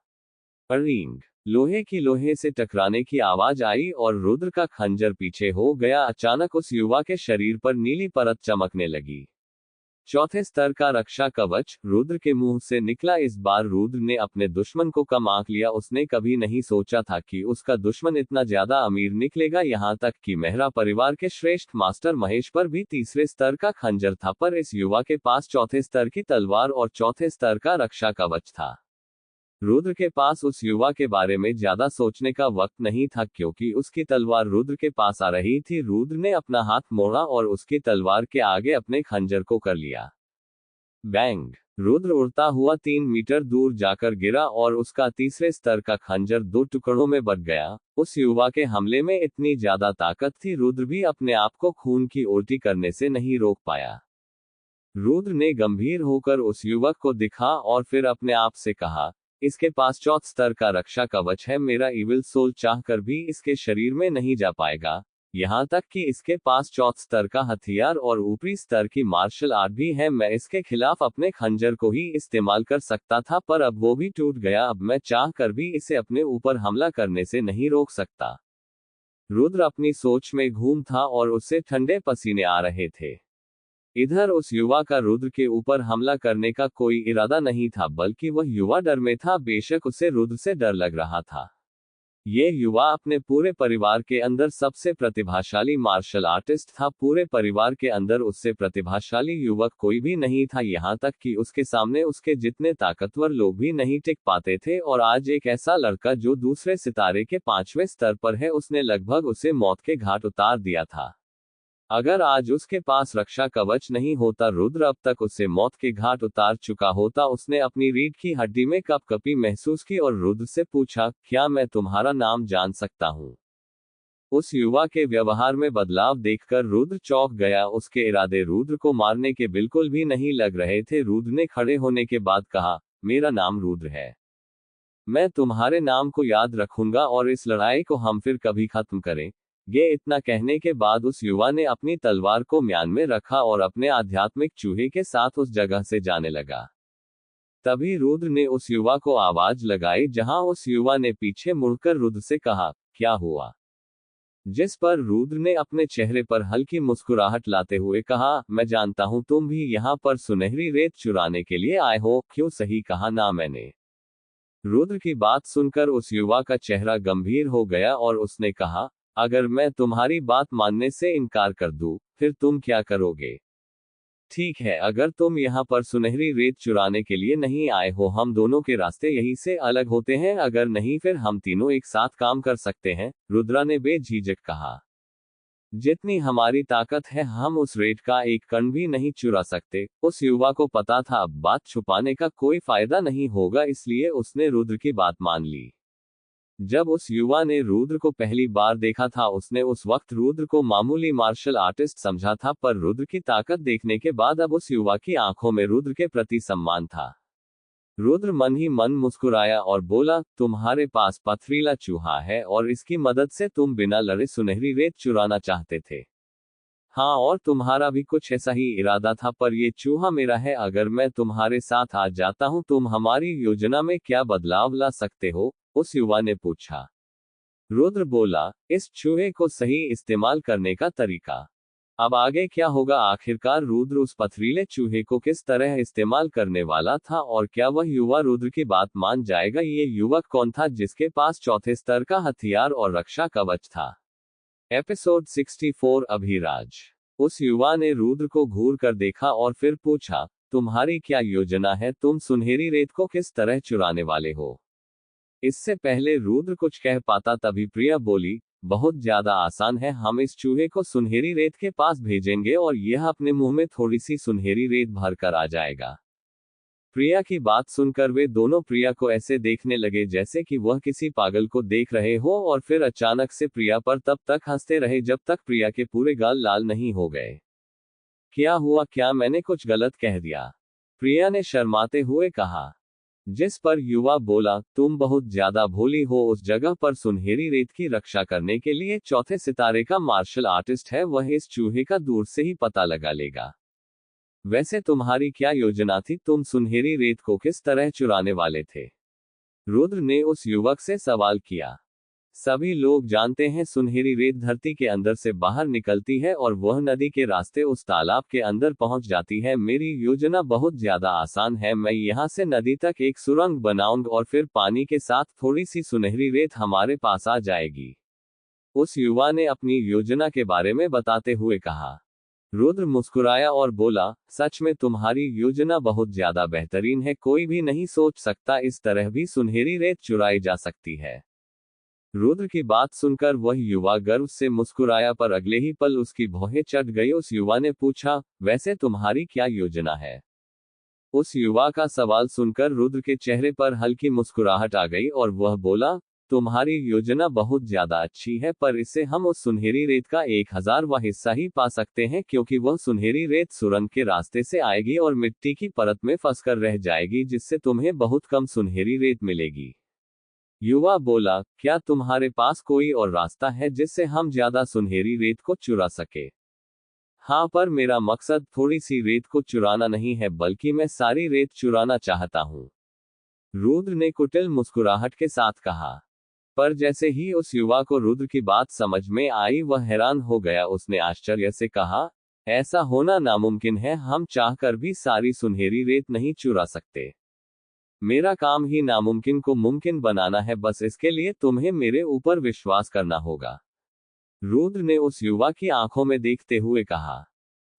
रींग, लोहे की लोहे से टकराने की आवाज आई और रुद्र का खंजर पीछे हो गया। अचानक उस युवा के शरीर पर नीली परत चमकने लगी। चौथे स्तर का रक्षा कवच रुद्र के मुंह से निकला। इस बार रुद्र ने अपने दुश्मन को कम आंक लिया। उसने कभी नहीं सोचा था कि उसका दुश्मन इतना ज्यादा अमीर निकलेगा। यहाँ तक कि मेहरा परिवार के श्रेष्ठ मास्टर महेश पर भी तीसरे स्तर का खंजर था, पर इस युवा के पास चौथे स्तर की तलवार और चौथे स्तर का रक्षा कवच था। रुद्र के पास उस युवा के बारे में ज्यादा सोचने का वक्त नहीं था, क्योंकि उसकी तलवार रुद्र के पास आ रही थी। रुद्र ने अपना हाथ मोड़ा और उसकी तलवार के आगे अपने खंजर को कर लिया। बैंग, रुद्र उड़ता हुआ 3 मीटर दूर जाकर गिरा और उसका तीसरे स्तर का खंजर 2 टुकड़ों में बट गया। उस युवा के हमले में इतनी ज्यादा ताकत थी, रुद्र भी अपने आप को खून की उल्टी करने से नहीं रोक पाया। रुद्र ने गंभीर होकर उस युवक को दिखा और फिर अपने आप से कहा, इसके पास चौथे स्तर का रक्षा कवच है। मेरा इविल सोल चाहकर भी इसके शरीर में नहीं जा पाएगा। यहाँ तक कि इसके पास चौथे स्तर का हथियार और ऊपरी स्तर की मार्शल आर्ट भी है। मैं इसके खिलाफ अपने खंजर को ही इस्तेमाल कर सकता था, पर अब वो भी टूट गया। अब मैं चाह कर भी इसे अपने ऊपर हमला करने से नहीं रोक सकता। रुद्र अपनी सोच में घूम था और उससे ठंडे पसीने आ रहे थे। इधर उस युवा का रुद्र के ऊपर हमला करने का कोई इरादा नहीं था, बल्कि वह युवा डर में था। बेशक उसे रुद्र से डर लग रहा था। ये युवा अपने पूरे परिवार के अंदर सबसे प्रतिभाशाली मार्शल आर्टिस्ट था। पूरे परिवार के अंदर उससे प्रतिभाशाली युवक कोई भी नहीं था, यहाँ तक कि उसके सामने उसके जितने ताकतवर लोग भी नहीं टिक पाते थे। और आज एक ऐसा लड़का जो दूसरे सितारे के 5वें स्तर पर है, उसने लगभग उसे मौत के घाट उतार दिया था। अगर आज उसके पास रक्षा कवच नहीं होता, रुद्र अब तक उससे मौत के घाट उतार चुका होता। उसने अपनी रीढ़ की हड्डी में कपकपी महसूस की और रुद्र से पूछा, क्या मैं तुम्हारा नाम जान सकता हूँ? उस युवा के व्यवहार में बदलाव देखकर रुद्र चौंक गया। उसके इरादे रुद्र को मारने के बिल्कुल भी नहीं लग रहे थे। रुद्र ने खड़े होने के बाद कहा, मेरा नाम रुद्र है। मैं तुम्हारे नाम को याद रखूंगा और इस लड़ाई को हम फिर कभी खत्म करें। ये इतना कहने के बाद उस युवा ने अपनी तलवार को म्यान में रखा और अपने आध्यात्मिक चूहे के साथ उस जगह से जाने लगा। तभी रुद्र ने उस युवा को आवाज लगाई, जहां उस युवा ने पीछे मुड़कर रुद्र से कहा, क्या हुआ? जिस पर रुद्र ने अपने चेहरे पर हल्की मुस्कुराहट लाते हुए कहा, मैं जानता हूं तुम भी यहाँ पर सुनहरी रेत चुराने के लिए आए हो। क्यों, सही कहा ना मैंने? रुद्र की बात सुनकर उस युवा का चेहरा गंभीर हो गया और उसने कहा, अगर मैं तुम्हारी बात मानने से इनकार कर दूं, फिर तुम क्या करोगे? ठीक है, अगर तुम यहाँ पर सुनहरी रेत चुराने के लिए नहीं आए हो, हम दोनों के रास्ते यहीं से अलग होते हैं। अगर नहीं, फिर हम तीनों एक साथ काम कर सकते हैं, रुद्रा ने बेझिझक कहा। जितनी हमारी ताकत है, हम उस रेत का एक कण भी नहीं चुरा सकते। उस युवा को पता था अब बात छुपाने का कोई फायदा नहीं होगा, इसलिए उसने रुद्र की बात मान ली। जब उस युवा ने रुद्र को पहली बार देखा था, उसने उस वक्त रुद्र को मामूली मार्शल आर्टिस्ट समझा था, पर रुद्र की ताकत देखने के बाद अब उस युवा की आंखों में रुद्र के प्रति सम्मान था। रुद्र मन ही मन मुस्कुराया और बोला, तुम्हारे पास पथरीला चूहा है और इसकी मदद से तुम बिना लड़े सुनहरी रेत चुराना चाहते थे। हाँ, और तुम्हारा भी कुछ ऐसा ही इरादा था, पर ये चूहा मेरा है। अगर मैं तुम्हारे साथ आ जाता हूँ, तुम हमारी योजना में क्या बदलाव ला सकते हो? उस युवा ने पूछा। रुद्र बोला, इस चूहे को सही इस्तेमाल करने का तरीका। अब आगे क्या होगा? आखिरकार रुद्र उस पथरीले चूहे को किस तरह इस्तेमाल करने वाला था, और क्या वह युवा रुद्र की बात मान जाएगा? ये युवक कौन था जिसके पास चौथे स्तर का हथियार और रक्षा कवच था? एपिसोड 64 अभिराज। उस युवा ने रुद्र को घूर कर देखा और फिर पूछा, तुम्हारी क्या योजना है? तुम सुनहरी रेत को किस तरह चुराने वाले हो? इससे पहले रुद्र कुछ कह पाता, तभी प्रिया बोली, बहुत ज्यादा आसान है। हम इस चूहे को सुनहरी रेत के पास भेजेंगे और यह अपने मुंह में थोड़ी सी सुनहरी रेत भर कर आ जाएगा। प्रिया की बात सुनकर वे दोनों प्रिया को ऐसे देखने लगे जैसे कि वह किसी पागल को देख रहे हो, और फिर अचानक से प्रिया पर तब तक हंसते रहे जब तक प्रिया के पूरे गाल लाल नहीं हो गए। क्या हुआ? क्या मैंने कुछ गलत कह दिया? प्रिया ने शर्माते हुए कहा। जिस पर युवा बोला, तुम बहुत ज्यादा भोली हो। उस जगह पर सुनहरी रेत की रक्षा करने के लिए चौथे सितारे का मार्शल आर्टिस्ट है, वह इस चूहे का दूर से ही पता लगा लेगा। वैसे तुम्हारी क्या योजना थी? तुम सुनहरी रेत को किस तरह चुराने वाले थे? रुद्र ने उस युवक से सवाल किया। सभी लोग जानते हैं, सुनहरी रेत धरती के अंदर से बाहर निकलती है और वह नदी के रास्ते उस तालाब के अंदर पहुंच जाती है। मेरी योजना बहुत ज्यादा आसान है। मैं यहां से नदी तक एक सुरंग बनाऊंगा और फिर पानी के साथ थोड़ी सी सुनहरी रेत हमारे पास आ जाएगी। उस युवा ने अपनी योजना के बारे में बताते हुए कहा। रुद्र मुस्कुराया और बोला, सच में तुम्हारी योजना बहुत ज्यादा बेहतरीन है। कोई भी नहीं सोच सकता इस तरह भी सुनहरी रेत चुराई जा सकती है। रुद्र की बात सुनकर वह युवा गर्व से मुस्कुराया, पर अगले ही पल उसकी भौहें चढ़ गई। उस युवा ने पूछा, वैसे तुम्हारी क्या योजना है? उस युवा का सवाल सुनकर रुद्र के चेहरे पर हल्की मुस्कुराहट आ गई और वह बोला, तुम्हारी योजना बहुत ज्यादा अच्छी है, पर इससे हम उस सुनहरी रेत का 1000वां हिस्सा ही पा सकते हैं, क्योंकि वह सुनहरी रेत सुरंग के रास्ते से आएगी और मिट्टी की परत में फंसकर रह जाएगी, जिससे तुम्हें बहुत कम सुनहरी रेत मिलेगी। युवा बोला, क्या तुम्हारे पास कोई और रास्ता है जिससे हम ज्यादा सुनहरी रेत को चुरा सके? हाँ, पर मेरा मकसद थोड़ी सी रेत को चुराना नहीं है, बल्कि मैं सारी रेत चुराना चाहता हूँ। रुद्र ने कुटिल मुस्कुराहट के साथ कहा। पर जैसे ही उस युवा को रुद्र की बात समझ में आई वह हैरान हो गया। उसने आश्चर्य से कहा, ऐसा होना नामुमकिन है, हम चाहकर भी सारी सुनहरी रेत नहीं चुरा सकते। मेरा काम ही नामुमकिन को मुमकिन बनाना है, बस इसके लिए तुम्हें मेरे ऊपर विश्वास करना होगा। रुद्र ने उस युवा की आंखों में देखते हुए कहा।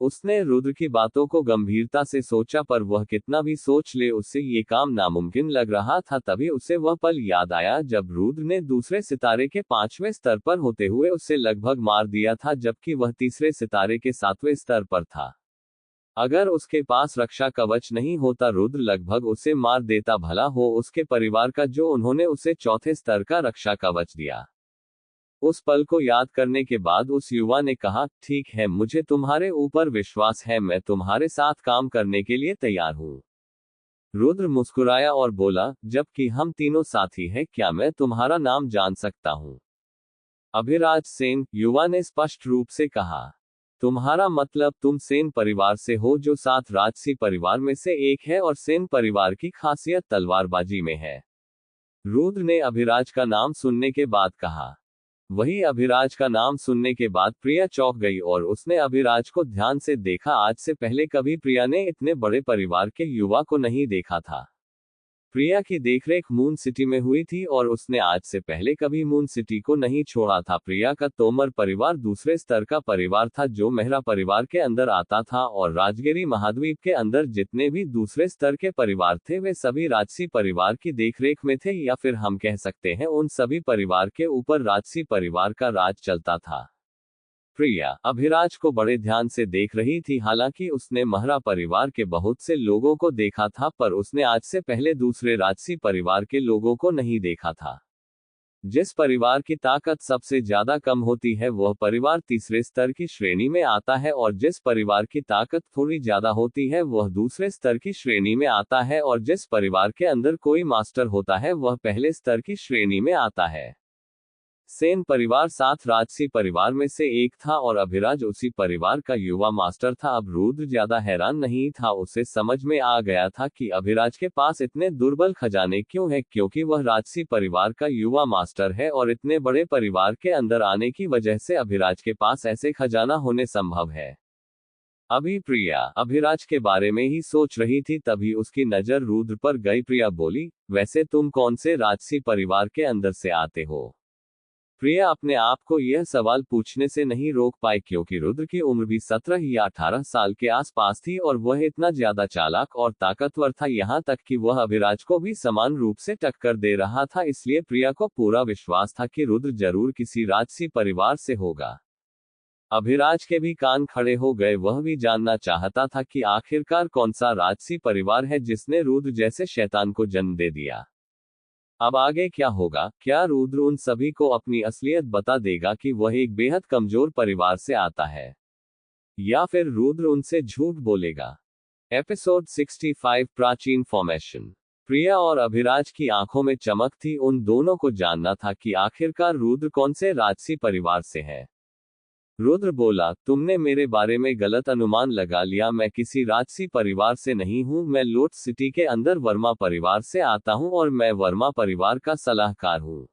उसने रुद्र की बातों को गंभीरता से सोचा, पर वह कितना भी सोच ले उससे ये काम नामुमकिन लग रहा था। तभी उसे वह पल याद आया जब रुद्र ने दूसरे सितारे के 5वें स्तर पर होते हुए उसे लगभग मार दिया था, जबकि वह तीसरे सितारे के 7वें स्तर पर था। अगर उसके पास रक्षा कवच नहीं होता, रुद्र लगभग उसे मार देता, भला हो उसके परिवार का जो उन्होंने उसे चौथे स्तर का रक्षा कवच दिया। उस पल को याद करने के बाद उस युवा ने कहा, ठीक है, मुझे तुम्हारे ऊपर विश्वास है, मैं तुम्हारे साथ काम करने के लिए तैयार हूं। रुद्र मुस्कुराया और बोला, जबकि हम तीनों साथी हैं, क्या मैं तुम्हारा नाम जान सकता हूं? अभिराज सेन, युवा ने स्पष्ट रूप से कहा। तुम्हारा मतलब तुम सेन परिवार से हो, जो 7 राजसी परिवार में से एक है, और सेन परिवार की खासियत तलवारबाजी में है। रुद्र ने अभिराज का नाम सुनने के बाद कहा। वही अभिराज का नाम सुनने के बाद प्रिया चौंक गई और उसने अभिराज को ध्यान से देखा। आज से पहले कभी प्रिया ने इतने बड़े परिवार के युवा को नहीं देखा था। प्रिया की देखरेख मून सिटी में हुई थी और उसने आज से पहले कभी मून सिटी को नहीं छोड़ा था। प्रिया का तोमर परिवार दूसरे स्तर का परिवार था जो मेहरा परिवार के अंदर आता था, और राजगिरी महाद्वीप के अंदर जितने भी दूसरे स्तर के परिवार थे वे सभी राजसी परिवार की देखरेख में थे, या फिर हम कह सकते हैं उन सभी परिवार के ऊपर राजसी परिवार का राज चलता था। प्रिया अभिराज को बड़े ध्यान से देख रही थी। हालांकि उसने महरा परिवार के बहुत से लोगों को देखा था, पर उसने आज से पहले दूसरे राजसी परिवार के लोगों को नहीं देखा था। जिस परिवार की ताकत सबसे ज्यादा कम होती है वह परिवार तीसरे स्तर की श्रेणी में आता है, और जिस परिवार की ताकत थोड़ी ज्यादा होती है वह दूसरे स्तर की श्रेणी में आता है, और जिस परिवार के अंदर कोई मास्टर होता है वह पहले स्तर की श्रेणी में आता है। सेन परिवार 7 राजसी परिवार में से एक था और अभिराज उसी परिवार का युवा मास्टर था। अब रुद्र ज्यादा हैरान नहीं था, उसे समझ में आ गया था कि अभिराज के पास इतने दुर्बल खजाने क्यों हैं, क्योंकि वह राजसी परिवार का युवा मास्टर है और इतने बड़े परिवार के अंदर आने की वजह से अभिराज के पास ऐसे खजाना होने संभव है। अभी प्रिया अभिराज के बारे में ही सोच रही थी, तभी उसकी नजर रुद्र पर गई। प्रिया बोली, वैसे तुम कौन से राजसी परिवार के अंदर से आते हो? प्रिया अपने आप को यह सवाल पूछने से नहीं रोक पाई, क्योंकि रुद्र की उम्र भी 17 या 18 साल के आसपास थी और वह इतना ज्यादा चालाक और ताकतवर था, यहाँ तक कि वह अभिराज को भी समान रूप से टक्कर दे रहा था। इसलिए प्रिया को पूरा विश्वास था कि रुद्र जरूर किसी राजसी परिवार से होगा। अभिराज के भी कान खड़े हो गए। वह भी जानना चाहता था कि आखिरकार कौन सा राजसी परिवार है जिसने रुद्र जैसे शैतान को जन्म दे दिया। अब आगे क्या होगा? क्या रुद्र उन सभी को अपनी असलियत बता देगा कि वह एक बेहद कमजोर परिवार से आता है, या फिर रुद्र उनसे झूठ बोलेगा? एपिसोड 65 प्राचीन फॉर्मेशन। प्रिया और अभिराज की आंखों में चमक थी। उन दोनों को जानना था कि आखिरकार रुद्र कौन से राजसी परिवार से है। रुद्र बोला, तुमने मेरे बारे में गलत अनुमान लगा लिया। मैं किसी राजसी परिवार से नहीं हूं, मैं लोट सिटी के अंदर वर्मा परिवार से आता हूं और मैं वर्मा परिवार का सलाहकार हूं।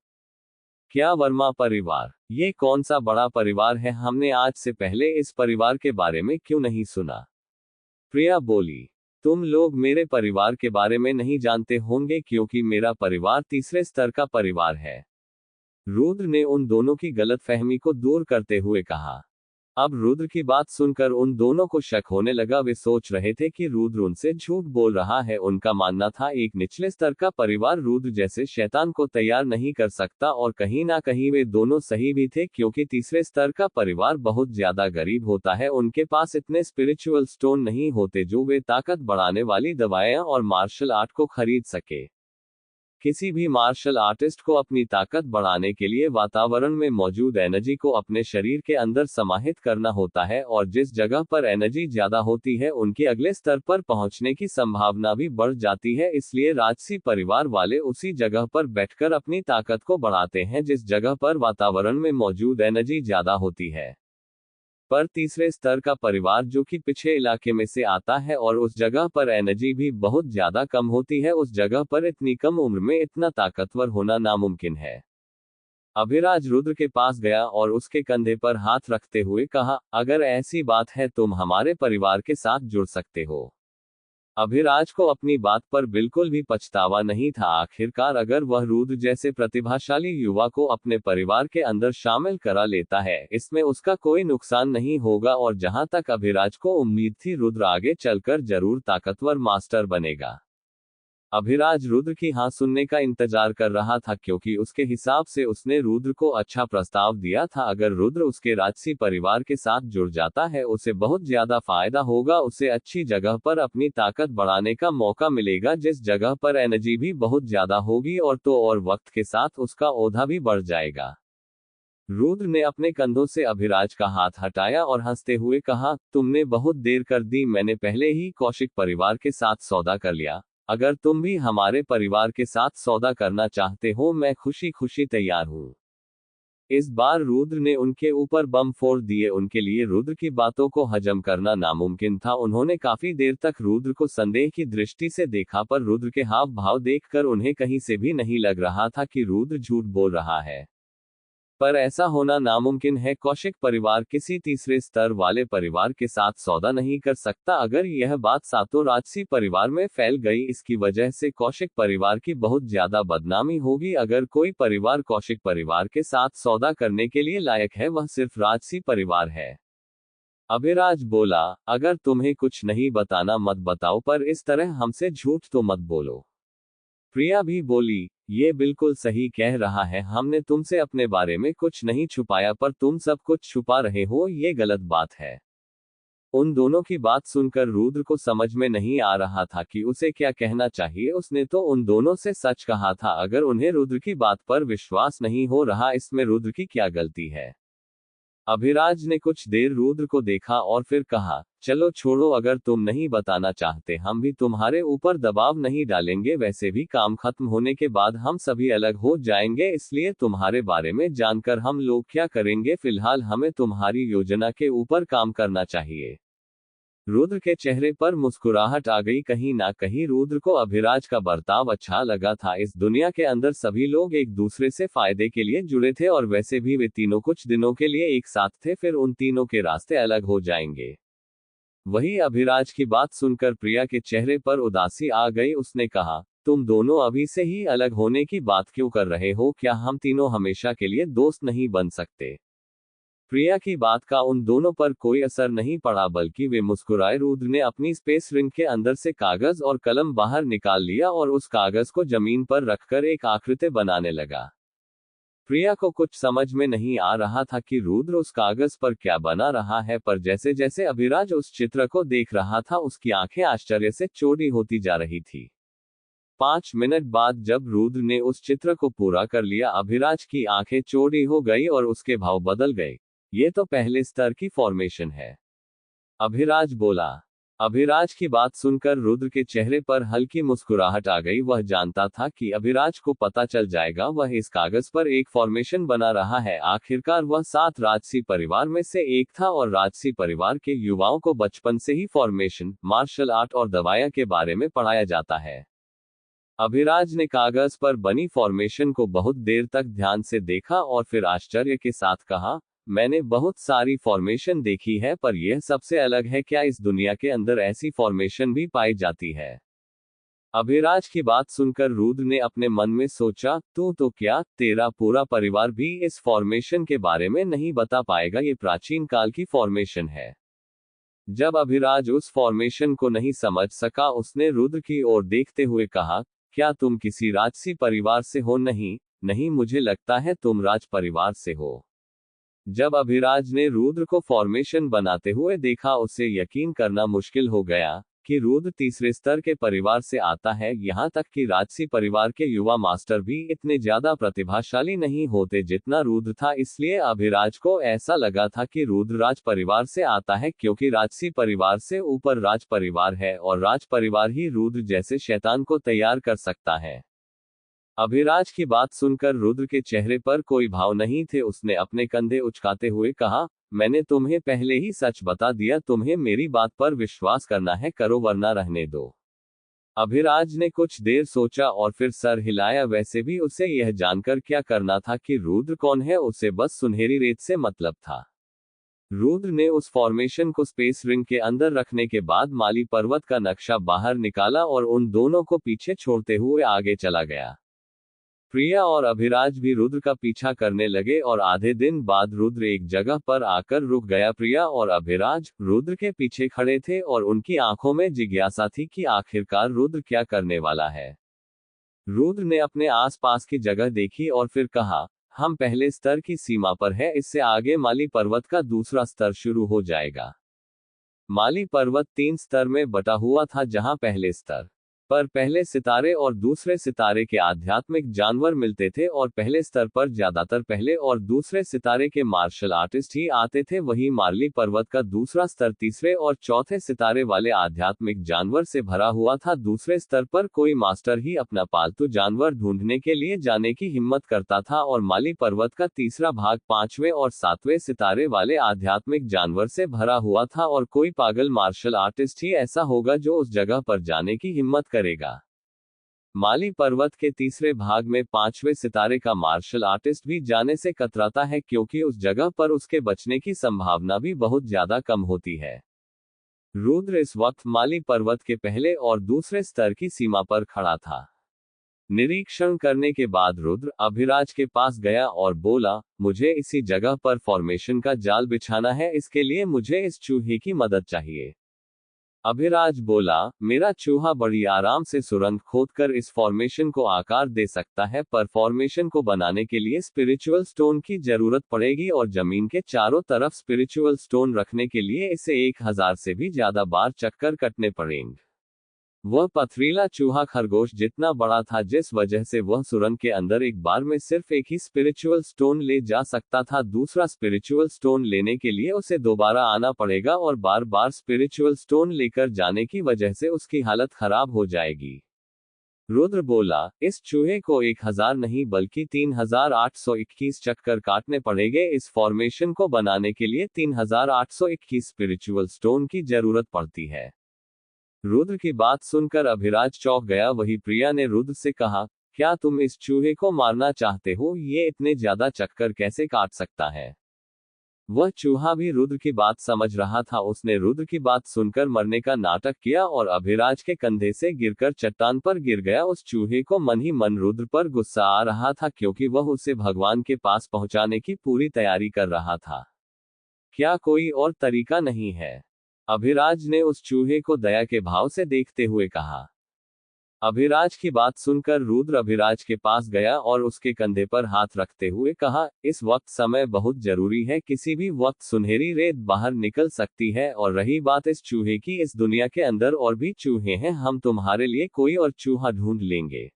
क्या वर्मा परिवार? ये कौन सा बड़ा परिवार है? हमने आज से पहले इस परिवार के बारे में क्यों नहीं सुना? प्रिया बोली, तुम लोग मेरे परिवार के बारे में नहीं जानते होंगे, क्योंकि मेरा परिवार तीसरे स्तर का परिवार है। रुद्र ने उन दोनों की गलतफहमी को दूर करते हुए कहा। अब रुद्र की बात सुनकर उन दोनों को शक होने लगा। वे सोच रहे थे कि रुद्र उनसे झूठ बोल रहा है। उनका मानना था एक निचले स्तर का परिवार रुद्र जैसे शैतान को तैयार नहीं कर सकता, और कहीं ना कहीं वे दोनों सही भी थे, क्योंकि तीसरे स्तर का परिवार बहुत ज्यादा गरीब होता है। उनके पास इतने स्पिरिचुअल स्टोन नहीं होते जो वे ताकत बढ़ाने वाली दवाएं और मार्शल आर्ट को खरीद सके। किसी भी मार्शल आर्टिस्ट को अपनी ताकत बढ़ाने के लिए वातावरण में मौजूद एनर्जी को अपने शरीर के अंदर समाहित करना होता है, और जिस जगह पर एनर्जी ज्यादा होती है उनके अगले स्तर पर पहुंचने की संभावना भी बढ़ जाती है। इसलिए राजसी परिवार वाले उसी जगह पर बैठकर अपनी ताकत को बढ़ाते हैं जिस जगह पर वातावरण में मौजूद एनर्जी ज्यादा होती है। पर तीसरे स्तर का परिवार जो कि पिछले इलाके में से आता है और उस जगह पर एनर्जी भी बहुत ज्यादा कम होती है, उस जगह पर इतनी कम उम्र में इतना ताकतवर होना नामुमकिन है। अभिराज रुद्र के पास गया और उसके कंधे पर हाथ रखते हुए कहा, अगर ऐसी बात है तुम हमारे परिवार के साथ जुड़ सकते हो। अभिराज को अपनी बात पर बिल्कुल भी पछतावा नहीं था। आखिरकार अगर वह रुद्र जैसे प्रतिभाशाली युवा को अपने परिवार के अंदर शामिल करा लेता है, इसमें उसका कोई नुकसान नहीं होगा। और जहां तक अभिराज को उम्मीद थी, रुद्र आगे चलकर जरूर ताकतवर मास्टर बनेगा। अभिराज रुद्र की हाँ सुनने का इंतजार कर रहा था, क्योंकि उसके हिसाब से उसने रुद्र को अच्छा प्रस्ताव दिया था। अगर रुद्र उसके राजसी परिवार के साथ जुड़ जाता है, उसे बहुत ज्यादा फायदा होगा। उसे अच्छी जगह पर अपनी ताकत बढ़ाने का मौका मिलेगा, जिस जगह पर एनर्जी भी बहुत ज्यादा होगी और वक्त के साथ उसका ओहदा भी बढ़ जाएगा। रुद्र ने अपने कंधों से अभिराज का हाथ हटाया और हंसते हुए कहा, तुमने बहुत देर कर दी। मैंने पहले ही कौशिक परिवार के साथ सौदा कर लिया। अगर तुम भी हमारे परिवार के साथ सौदा करना चाहते हो, मैं खुशी खुशी तैयार हूं। इस बार रुद्र ने उनके ऊपर बम फोड़ दिए। उनके लिए रुद्र की बातों को हजम करना नामुमकिन था। उन्होंने काफी देर तक रुद्र को संदेह की दृष्टि से देखा, पर रुद्र के हाव भाव देखकर उन्हें कहीं से भी नहीं लग रहा था कि रुद्र झूठ बोल रहा है। पर ऐसा होना नामुमकिन है। कौशिक परिवार किसी तीसरे स्तर वाले परिवार के साथ सौदा नहीं कर सकता। अगर यह बात सातों राजसी परिवार में फैल गई, इसकी वजह से कौशिक परिवार की बहुत ज्यादा बदनामी होगी। अगर कोई परिवार कौशिक परिवार के साथ सौदा करने के लिए लायक है, वह सिर्फ राजसी परिवार है। अभिराज बोला, अगर तुम्हें कुछ नहीं बताना मत बताओ, पर इस तरह हमसे झूठ तो मत बोलो। प्रिया भी बोली, ये बिल्कुल सही कह रहा है। हमने तुमसे अपने बारे में कुछ नहीं छुपाया, पर तुम सब कुछ छुपा रहे हो, ये गलत बात है। उन दोनों की बात सुनकर रुद्र को समझ में नहीं आ रहा था कि उसे क्या कहना चाहिए। उसने तो उन दोनों से सच कहा था। अगर उन्हें रुद्र की बात पर विश्वास नहीं हो रहा, इसमें रुद्र की क्या गलती है। अभिराज ने कुछ देर रुद्र को देखा और फिर कहा, चलो छोड़ो, अगर तुम नहीं बताना चाहते, हम भी तुम्हारे ऊपर दबाव नहीं डालेंगे। वैसे भी काम खत्म होने के बाद हम सभी अलग हो जाएंगे, इसलिए तुम्हारे बारे में जानकर हम लोग क्या करेंगे। फिलहाल हमें तुम्हारी योजना के ऊपर काम करना चाहिए। रुद्र के चेहरे पर मुस्कुराहट आ गई। कहीं ना कहीं रुद्र को अभिराज का बर्ताव अच्छा लगा था। इस दुनिया के अंदर सभी लोग एक दूसरे से फायदे के लिए जुड़े थे, और वैसे भी वे तीनों कुछ दिनों के लिए एक साथ थे, फिर उन तीनों के रास्ते अलग हो जाएंगे। वही अभिराज की बात सुनकर प्रिया के चेहरे पर उदासी आ गई। उसने कहा, तुम दोनों अभी से ही अलग होने की बात क्यों कर रहे हो? क्या हम तीनों हमेशा के लिए दोस्त नहीं बन सकते? प्रिया की बात का उन दोनों पर कोई असर नहीं पड़ा, बल्कि वे मुस्कुराए। रुद्र ने अपनी स्पेस रिंग के अंदर से कागज और कलम बाहर निकाल लिया और उस कागज को जमीन पर रखकर एक आकृति बनाने लगा। प्रिया को कुछ समझ में नहीं आ रहा था कि रुद्र उस कागज पर क्या बना रहा है, पर जैसे जैसे अभिराज उस चित्र को देख रहा था, उसकी आंखें आश्चर्य से चौड़ी होती जा रही थी। 5 मिनट बाद जब रुद्र ने उस चित्र को पूरा कर लिया, अभिराज की आंखें चौड़ी हो गई और उसके भाव बदल गए। ये तो पहले स्तर की फॉर्मेशन है, अभिराज बोला। अभिराज की बात सुनकर रुद्र के चेहरे पर हल्की मुस्कुराहट आ गई। वह जानता था कि अभिराज को पता चल जाएगा, वह इस कागज पर एक फॉर्मेशन बना रहा है। आखिरकार वह 7 राजसी परिवार में से एक था, और राजसी परिवार के युवाओं को बचपन से ही फॉर्मेशन, मार्शल आर्ट और दवाइयां के बारे में पढ़ाया जाता है। अभिराज ने कागज पर बनी फॉर्मेशन को बहुत देर तक ध्यान से देखा और फिर आश्चर्य के साथ कहा, मैंने बहुत सारी फॉर्मेशन देखी है, पर यह सबसे अलग है। क्या इस दुनिया के अंदर ऐसी फॉर्मेशन भी पाई जाती है? अभिराज की बात सुनकर रुद्र ने अपने मन में सोचा, तू तो क्या, तेरा पूरा परिवार भी इस फॉर्मेशन के बारे में नहीं बता पाएगा। ये प्राचीन काल की फॉर्मेशन है। जब अभिराज उस फॉर्मेशन को नहीं समझ सका, उसने रुद्र की ओर देखते हुए कहा, क्या तुम किसी राजसी परिवार से हो? नहीं नहीं, मुझे लगता है तुम राज परिवार से हो। जब अभिराज ने रुद्र को फॉर्मेशन बनाते हुए देखा, उसे यकीन करना मुश्किल हो गया कि रुद्र तीसरे स्तर के परिवार से आता है। यहाँ तक कि राजसी परिवार के युवा मास्टर भी इतने ज्यादा प्रतिभाशाली नहीं होते जितना रुद्र था। इसलिए अभिराज को ऐसा लगा था कि रुद्र राज परिवार से आता है, क्योंकि राजसी परिवार से ऊपर राज परिवार है, और राज परिवार ही रुद्र जैसे शैतान को तैयार कर सकता है। अभिराज की बात सुनकर रुद्र के चेहरे पर कोई भाव नहीं थे। उसने अपने कंधे उचकाते हुए कहा, मैंने तुम्हें पहले ही सच बता दिया, तुम्हें मेरी बात पर विश्वास करना है करो, वरना रहने दो। अभिराज ने कुछ देर सोचा और फिर सर हिलाया। वैसे भी उसे यह जानकर क्या करना था कि रुद्र कौन है, उसे बस सुनहरी रेत से मतलब था। रुद्र ने उस फॉर्मेशन को स्पेस रिंग के अंदर रखने के बाद माली पर्वत का नक्शा बाहर निकाला और उन दोनों को पीछे छोड़ते हुए आगे चला गया। प्रिया और अभिराज भी रुद्र का पीछा करने लगे और आधे दिन बाद रुद्र एक जगह पर आकर रुक गया। प्रिया और अभिराज रुद्र के पीछे खड़े थे और उनकी आंखों में जिज्ञासा थी कि आखिरकार रुद्र क्या करने वाला है। रुद्र ने अपने आसपास की जगह देखी और फिर कहा, हम पहले स्तर की सीमा पर है, इससे आगे माली पर्वत का दूसरा स्तर शुरू हो जाएगा। माली पर्वत 3 स्तर में बटा हुआ था, जहां पहले स्तर पर पहले सितारे और दूसरे सितारे के आध्यात्मिक जानवर मिलते थे और पहले स्तर पर ज्यादातर पहले और दूसरे सितारे के मार्शल आर्टिस्ट ही आते थे। वहीं माली पर्वत का दूसरा स्तर तीसरे और चौथे सितारे वाले आध्यात्मिक जानवर से भरा हुआ था। दूसरे स्तर पर कोई मास्टर ही अपना पालतू जानवर ढूंढने के लिए जाने की हिम्मत करता था और माली पर्वत का तीसरा भाग 5वें और 7वें सितारे वाले आध्यात्मिक जानवर से भरा हुआ था और कोई पागल मार्शल आर्टिस्ट ही ऐसा होगा जो उस जगह पर जाने की हिम्मत करेगा। माली पर्वत के तीसरे भाग में 5वें सितारे का मार्शल आर्टिस्ट भी जाने से कतराता है, क्योंकि उस जगह पर उसके बचने की संभावना भी बहुत ज्यादा कम होती है। रुद्र इस वक्त माली पर्वत के पहले और दूसरे स्तर की सीमा पर खड़ा था। निरीक्षण करने के बाद रुद्र अभिराज के पास गया और बोला, मुझे इसी जगह पर फॉर्मेशन का जाल बिछाना है, इसके लिए मुझे इस चूहे की मदद चाहिए। अभिराज बोला, मेरा चूहा बड़ी आराम से सुरंग खोदकर इस फॉर्मेशन को आकार दे सकता है, पर फॉर्मेशन को बनाने के लिए स्पिरिचुअल स्टोन की जरूरत पड़ेगी और जमीन के चारों तरफ स्पिरिचुअल स्टोन रखने के लिए इसे 1000 से भी ज्यादा बार चक्कर कटने पड़ेंगे। वह पथरीला चूहा खरगोश जितना बड़ा था, जिस वजह से वह सुरंग के अंदर एक बार में सिर्फ एक ही स्पिरिचुअल स्टोन ले जा सकता था। दूसरा स्पिरिचुअल स्टोन लेने के लिए उसे दोबारा आना पड़ेगा और बार बार स्पिरिचुअल स्टोन लेकर जाने की वजह से उसकी हालत खराब हो जाएगी। रुद्र बोला, इस चूहे को 1000 नहीं बल्कि 3821 चक्कर काटने पड़ेंगे। इस फॉर्मेशन को बनाने के लिए 3821 स्पिरिचुअल स्टोन की जरूरत पड़ती है। रुद्र की बात सुनकर अभिराज चौंक गया। वही प्रिया ने रुद्र से कहा, क्या तुम इस चूहे को मारना चाहते हो? ये इतने ज्यादा चक्कर कैसे काट सकता है? वह चूहा भी रुद्र की बात समझ रहा था। उसने रुद्र की बात सुनकर मरने का नाटक किया और अभिराज के कंधे से गिरकर चट्टान पर गिर गया। उस चूहे को मन ही मन रुद्र पर गुस्सा आ रहा था, क्योंकि वह उसे भगवान के पास पहुंचाने की पूरी तैयारी कर रहा था। क्या कोई और तरीका नहीं है? अभिराज ने उस चूहे को दया के भाव से देखते हुए कहा। अभिराज की बात सुनकर रुद्र अभिराज के पास गया और उसके कंधे पर हाथ रखते हुए कहा, इस वक्त समय बहुत जरूरी है, किसी भी वक्त सुनहरी रेत बाहर निकल सकती है। और रही बात इस चूहे की, इस दुनिया के अंदर और भी चूहे हैं, हम तुम्हारे लिए कोई और चूहा ढूंढ लेंगे।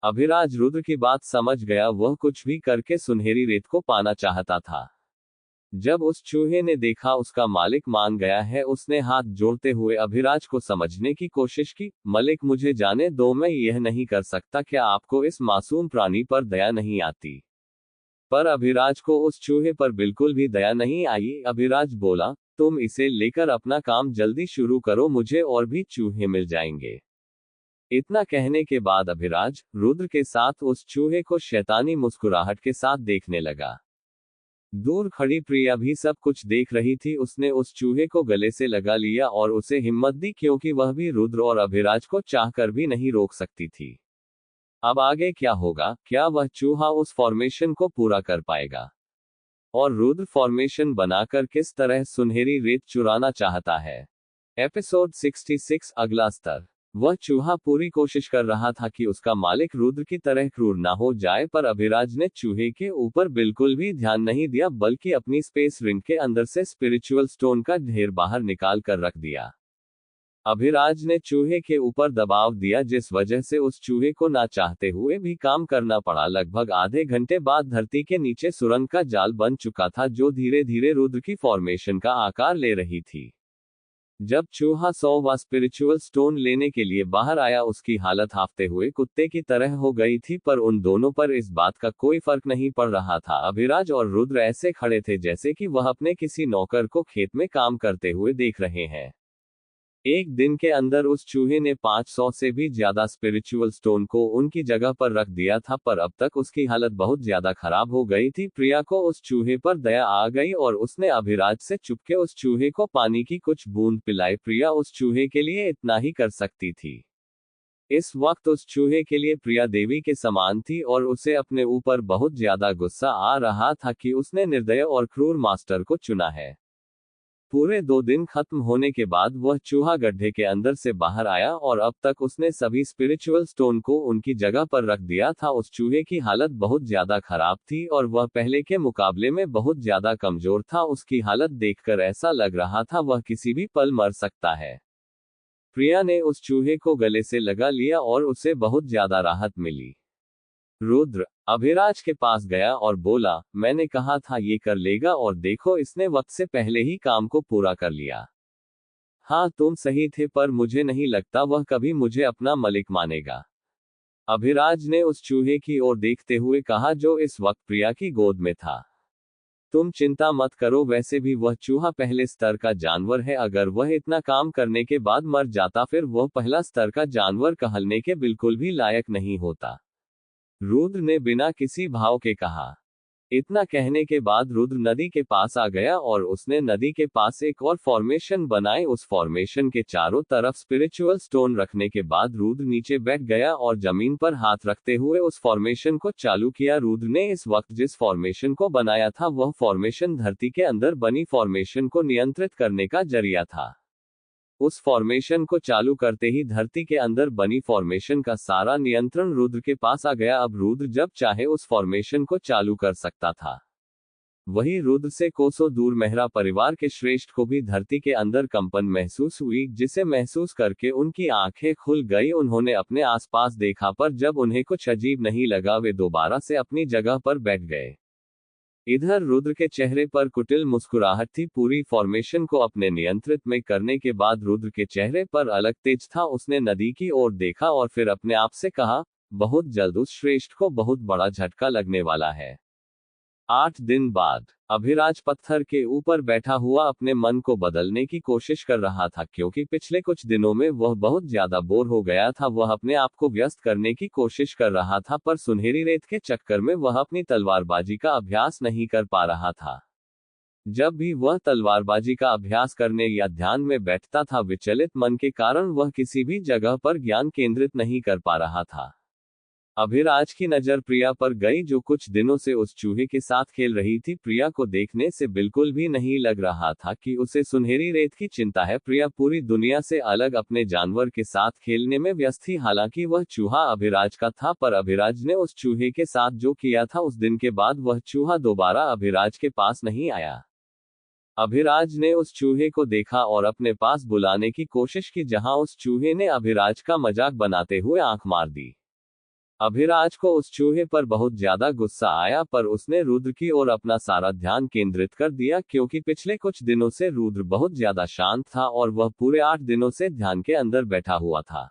अभिराज रुद्र की बात समझ गया। वह कुछ भी करके सुनहरी रेत को पाना चाहता था। जब उस चूहे ने देखा उसका मालिक मान गया है, उसने हाथ जोड़ते हुए अभिराज को समझने की कोशिश की। मालिक, मुझे जाने दो, मैं यह नहीं कर सकता। क्या आपको इस मासूम प्राणी पर दया नहीं आती? पर अभिराज को उस चूहे पर बिल्कुल भी दया नहीं आई। अभिराज बोला, तुम इसे लेकर अपना काम जल्दी शुरू करो, मुझे और भी चूहे मिल जाएंगे। इतना कहने के बाद अभिराज रुद्र के साथ उस चूहे को शैतानी मुस्कुराहट के साथ देखने लगा। दूर खड़ी प्रिया भी सब कुछ देख रही थी। उसने उस चूहे को गले से लगा लिया और उसे हिम्मत दी, क्योंकि वह भी रुद्र और अभिराज को चाहकर भी नहीं रोक सकती थी। अब आगे क्या होगा? क्या वह चूहा उस फॉर्मेशन को पूरा कर पाएगा? और रुद्र फॉर्मेशन बनाकर किस तरह सुनहरी रेत चुराना चाहता है? एपिसोड 66 अगला स्तर। वह चूहा पूरी कोशिश कर रहा था कि उसका मालिक रुद्र की तरह क्रूर ना हो जाए, पर अभिराज ने चूहे के ऊपर बिल्कुल भी ध्यान नहीं दिया, बल्कि अपनी स्पेस रिंग के अंदर से स्पिरिचुअल स्टोन का ढेर बाहर निकाल कर रख दिया। अभिराज ने चूहे के ऊपर दबाव दिया, जिस वजह से उस चूहे को ना चाहते हुए भी काम करना पड़ा। लगभग आधे घंटे बाद धरती के नीचे सुरंग का जाल बन चुका था, जो धीरे धीरे रुद्र की फॉर्मेशन का आकार ले रही थी। जब चूहा 100वां स्पिरिचुअल स्टोन लेने के लिए बाहर आया, उसकी हालत हाफते हुए कुत्ते की तरह हो गई थी, पर उन दोनों पर इस बात का कोई फर्क नहीं पड़ रहा था। अभिराज और रुद्र ऐसे खड़े थे जैसे कि वह अपने किसी नौकर को खेत में काम करते हुए देख रहे हैं। एक दिन के अंदर उस चूहे ने 500 से भी ज्यादा स्पिरिचुअल स्टोन को उनकी जगह पर रख दिया था, पर अब तक उसकी हालत बहुत ज्यादा खराब हो गई थी। प्रिया को उस चूहे पर दया आ गई और उसने अभिराज से चुपके उस चूहे को पानी की कुछ बूंद पिलाई। प्रिया उस चूहे के लिए इतना ही कर सकती थी। इस वक्त उस चूहे के लिए प्रिया देवी के समान थी और उसे अपने ऊपर बहुत ज्यादा गुस्सा आ रहा था कि उसने निर्दय और क्रूर मास्टर को चुना है। पूरे 2 दिन खत्म होने के बाद वह चूहा गड्ढे के अंदर से बाहर आया और अब तक उसने सभी स्पिरिचुअल स्टोन को उनकी जगह पर रख दिया था। उस चूहे की हालत बहुत ज्यादा खराब थी और वह पहले के मुकाबले में बहुत ज्यादा कमजोर था। उसकी हालत देखकर ऐसा लग रहा था वह किसी भी पल मर सकता है। प्रिया ने उस चूहे को गले से लगा लिया और उसे बहुत ज्यादा राहत मिली। रुद्र अभिराज के पास गया और बोला, मैंने कहा था ये कर लेगा और देखो इसने वक्त से पहले ही काम को पूरा कर लिया। हाँ तुम सही थे, पर मुझे नहीं लगता वह कभी मुझे अपना मलिक मानेगा। अभिराज ने उस चूहे की ओर देखते हुए कहा जो इस वक्त प्रिया की गोद में था। तुम चिंता मत करो, वैसे भी वह चूहा पहले स्तर का जानवर है। अगर वह इतना काम करने के बाद मर जाता फिर वह पहला स्तर का जानवर कहलने के बिल्कुल भी लायक नहीं होता। रुद्र ने बिना किसी भाव के कहा। इतना कहने के बाद रुद्र नदी के पास आ गया और उसने नदी के पास एक और फॉर्मेशन बनाए। उस फॉर्मेशन के चारों तरफ स्पिरिचुअल स्टोन रखने के बाद रुद्र नीचे बैठ गया और जमीन पर हाथ रखते हुए उस फॉर्मेशन को चालू किया। रुद्र ने इस वक्त जिस फॉर्मेशन को बनाया था वह फॉर्मेशन धरती के अंदर बनी फॉर्मेशन को नियंत्रित करने का जरिया था। उस फॉर्मेशन को चालू करते ही धरती के अंदर बनी फॉर्मेशन का सारा नियंत्रण रुद्र के पास आ गया। अब रुद्र जब चाहे उस फॉर्मेशन को चालू कर सकता था। वही रुद्र से कोसों दूर मेहरा परिवार के श्रेष्ठ को भी धरती के अंदर कंपन महसूस हुई, जिसे महसूस करके उनकी आंखें खुल गई। उन्होंने अपने आसपास देखा, पर जब उन्हें कुछ अजीब नहीं लगा वे दोबारा से अपनी जगह पर बैठ गए। इधर रुद्र के चेहरे पर कुटिल मुस्कुराहट थी। पूरी फॉर्मेशन को अपने नियंत्रित में करने के बाद रुद्र के चेहरे पर अलग तेज था। उसने नदी की ओर देखा और फिर अपने आप से कहा, बहुत जल्द उस श्रेष्ठ को बहुत बड़ा झटका लगने वाला है। 8 दिन बाद अभिराज पत्थर के ऊपर बैठा हुआ अपने मन को बदलने की कोशिश कर रहा था, क्योंकि पिछले कुछ दिनों में वह बहुत ज्यादा बोर हो गया था। वह अपने आप को व्यस्त करने की कोशिश कर रहा था, पर सुनहरी रेत के चक्कर में वह अपनी तलवारबाजी का अभ्यास नहीं कर पा रहा था। जब भी वह तलवारबाजी का अभ्यास करने या ध्यान में बैठता था, विचलित मन के कारण वह किसी भी जगह पर ज्ञान केंद्रित नहीं कर पा रहा था। अभिराज की नजर प्रिया पर गई, जो कुछ दिनों से उस चूहे के साथ खेल रही थी। प्रिया को देखने से बिल्कुल भी नहीं लग रहा था कि उसे सुनहरी रेत की चिंता है। प्रिया पूरी दुनिया से अलग अपने जानवर के साथ खेलने में व्यस्त थी। हालांकि वह चूहा अभिराज का था, पर अभिराज ने उस चूहे के साथ जो किया था उस दिन के बाद वह चूहा दोबारा अभिराज के पास नहीं आया। अभिराज ने उस चूहे को देखा और अपने पास बुलाने की कोशिश की, जहां उस चूहे ने अभिराज का मजाक बनाते हुए आंख मार दी। अभिराज को उस चूहे पर बहुत ज्यादा गुस्सा आया, पर उसने रुद्र की ओर अपना सारा ध्यान केंद्रित कर दिया, क्योंकि पिछले कुछ दिनों से रुद्र बहुत ज्यादा शांत था और वह पूरे 8 दिनों से ध्यान के अंदर बैठा हुआ था।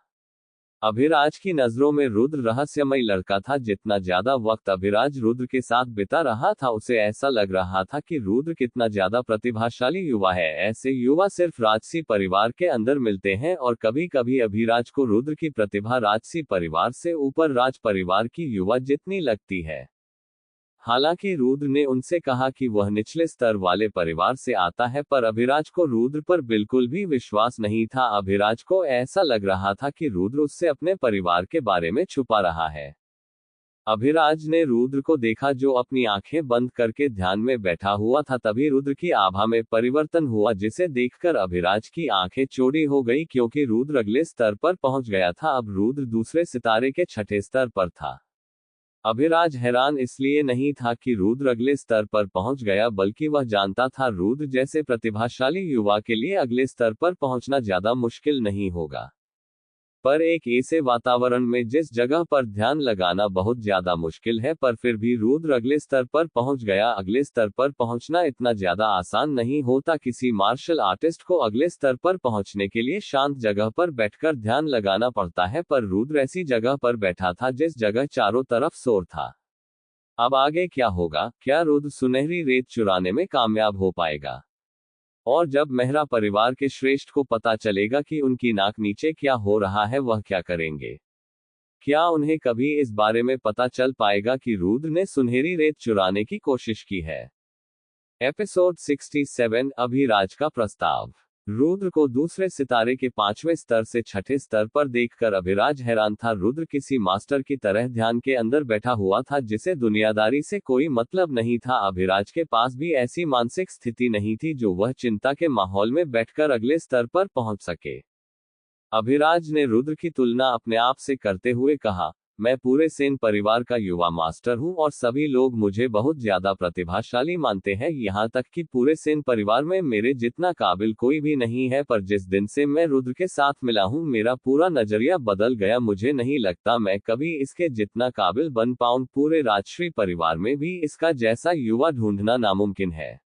अभिराज की नजरों में रुद्र रहस्यमय लड़का था। जितना ज्यादा वक्त अभिराज रुद्र के साथ बिता रहा था, उसे ऐसा लग रहा था कि रुद्र कितना ज्यादा प्रतिभाशाली युवा है। ऐसे युवा सिर्फ राजसी परिवार के अंदर मिलते हैं और कभी कभी अभिराज को रुद्र की प्रतिभा राजसी परिवार से ऊपर राज परिवार की युवा जितनी लगती है। हालांकि रुद्र ने उनसे कहा कि वह निचले स्तर वाले परिवार से आता है, पर अभिराज को रुद्र पर बिल्कुल भी विश्वास नहीं था। अभिराज को ऐसा लग रहा था कि रुद्र उससे अपने परिवार के बारे में छुपा रहा है। अभिराज ने रुद्र को देखा, जो अपनी आंखें बंद करके ध्यान में बैठा हुआ था। तभी रुद्र की आभा में परिवर्तन हुआ, जिसे देखकर अभिराज की आंखें चौड़ी हो गई, क्योंकि रुद्र अगले स्तर पर पहुंच गया था। अब रुद्र दूसरे सितारे के 6ठे स्तर पर था। अभिराज हैरान इसलिए नहीं था कि रुद्र अगले स्तर पर पहुंच गया, बल्कि वह जानता था रुद्र जैसे प्रतिभाशाली युवा के लिए अगले स्तर पर पहुंचना ज्यादा मुश्किल नहीं होगा। पर एक ऐसे वातावरण में जिस जगह पर ध्यान लगाना बहुत ज्यादा मुश्किल है, पर फिर भी रुद्र अगले स्तर पर पहुंच गया। अगले स्तर पर पहुंचना इतना ज्यादा आसान नहीं होता। किसी मार्शल आर्टिस्ट को अगले स्तर पर पहुंचने के लिए शांत जगह पर बैठकर ध्यान लगाना पड़ता है, पर रुद्र ऐसी जगह पर बैठा था जिस जगह चारों तरफ शोर था। अब आगे क्या होगा? क्या रुद्र सुनहरी रेत चुराने में कामयाब हो पाएगा? और जब मेहरा परिवार के श्रेष्ठ को पता चलेगा कि उनकी नाक नीचे क्या हो रहा है, वह क्या करेंगे? क्या उन्हें कभी इस बारे में पता चल पाएगा कि रुद्र ने सुनहरी रेत चुराने की कोशिश की है? एपिसोड 67 अभिराज का प्रस्ताव। रुद्र को दूसरे सितारे के 5वें स्तर से 6ठे स्तर पर देखकर अभिराज हैरान था। रुद्र किसी मास्टर की तरह ध्यान के अंदर बैठा हुआ था, जिसे दुनियादारी से कोई मतलब नहीं था। अभिराज के पास भी ऐसी मानसिक स्थिति नहीं थी जो वह चिंता के माहौल में बैठकर अगले स्तर पर पहुंच सके। अभिराज ने रुद्र की तुलना अपने आप से करते हुए कहा, मैं पूरे सेन परिवार का युवा मास्टर हूं और सभी लोग मुझे बहुत ज्यादा प्रतिभाशाली मानते हैं, यहाँ तक कि पूरे सेन परिवार में मेरे जितना काबिल कोई भी नहीं है। पर जिस दिन से मैं रुद्र के साथ मिला हूं, मेरा पूरा नजरिया बदल गया। मुझे नहीं लगता मैं कभी इसके जितना काबिल बन पाऊं। पूरे राजश्री परिवार में भी इसका जैसा युवा ढूंढना नामुमकिन है।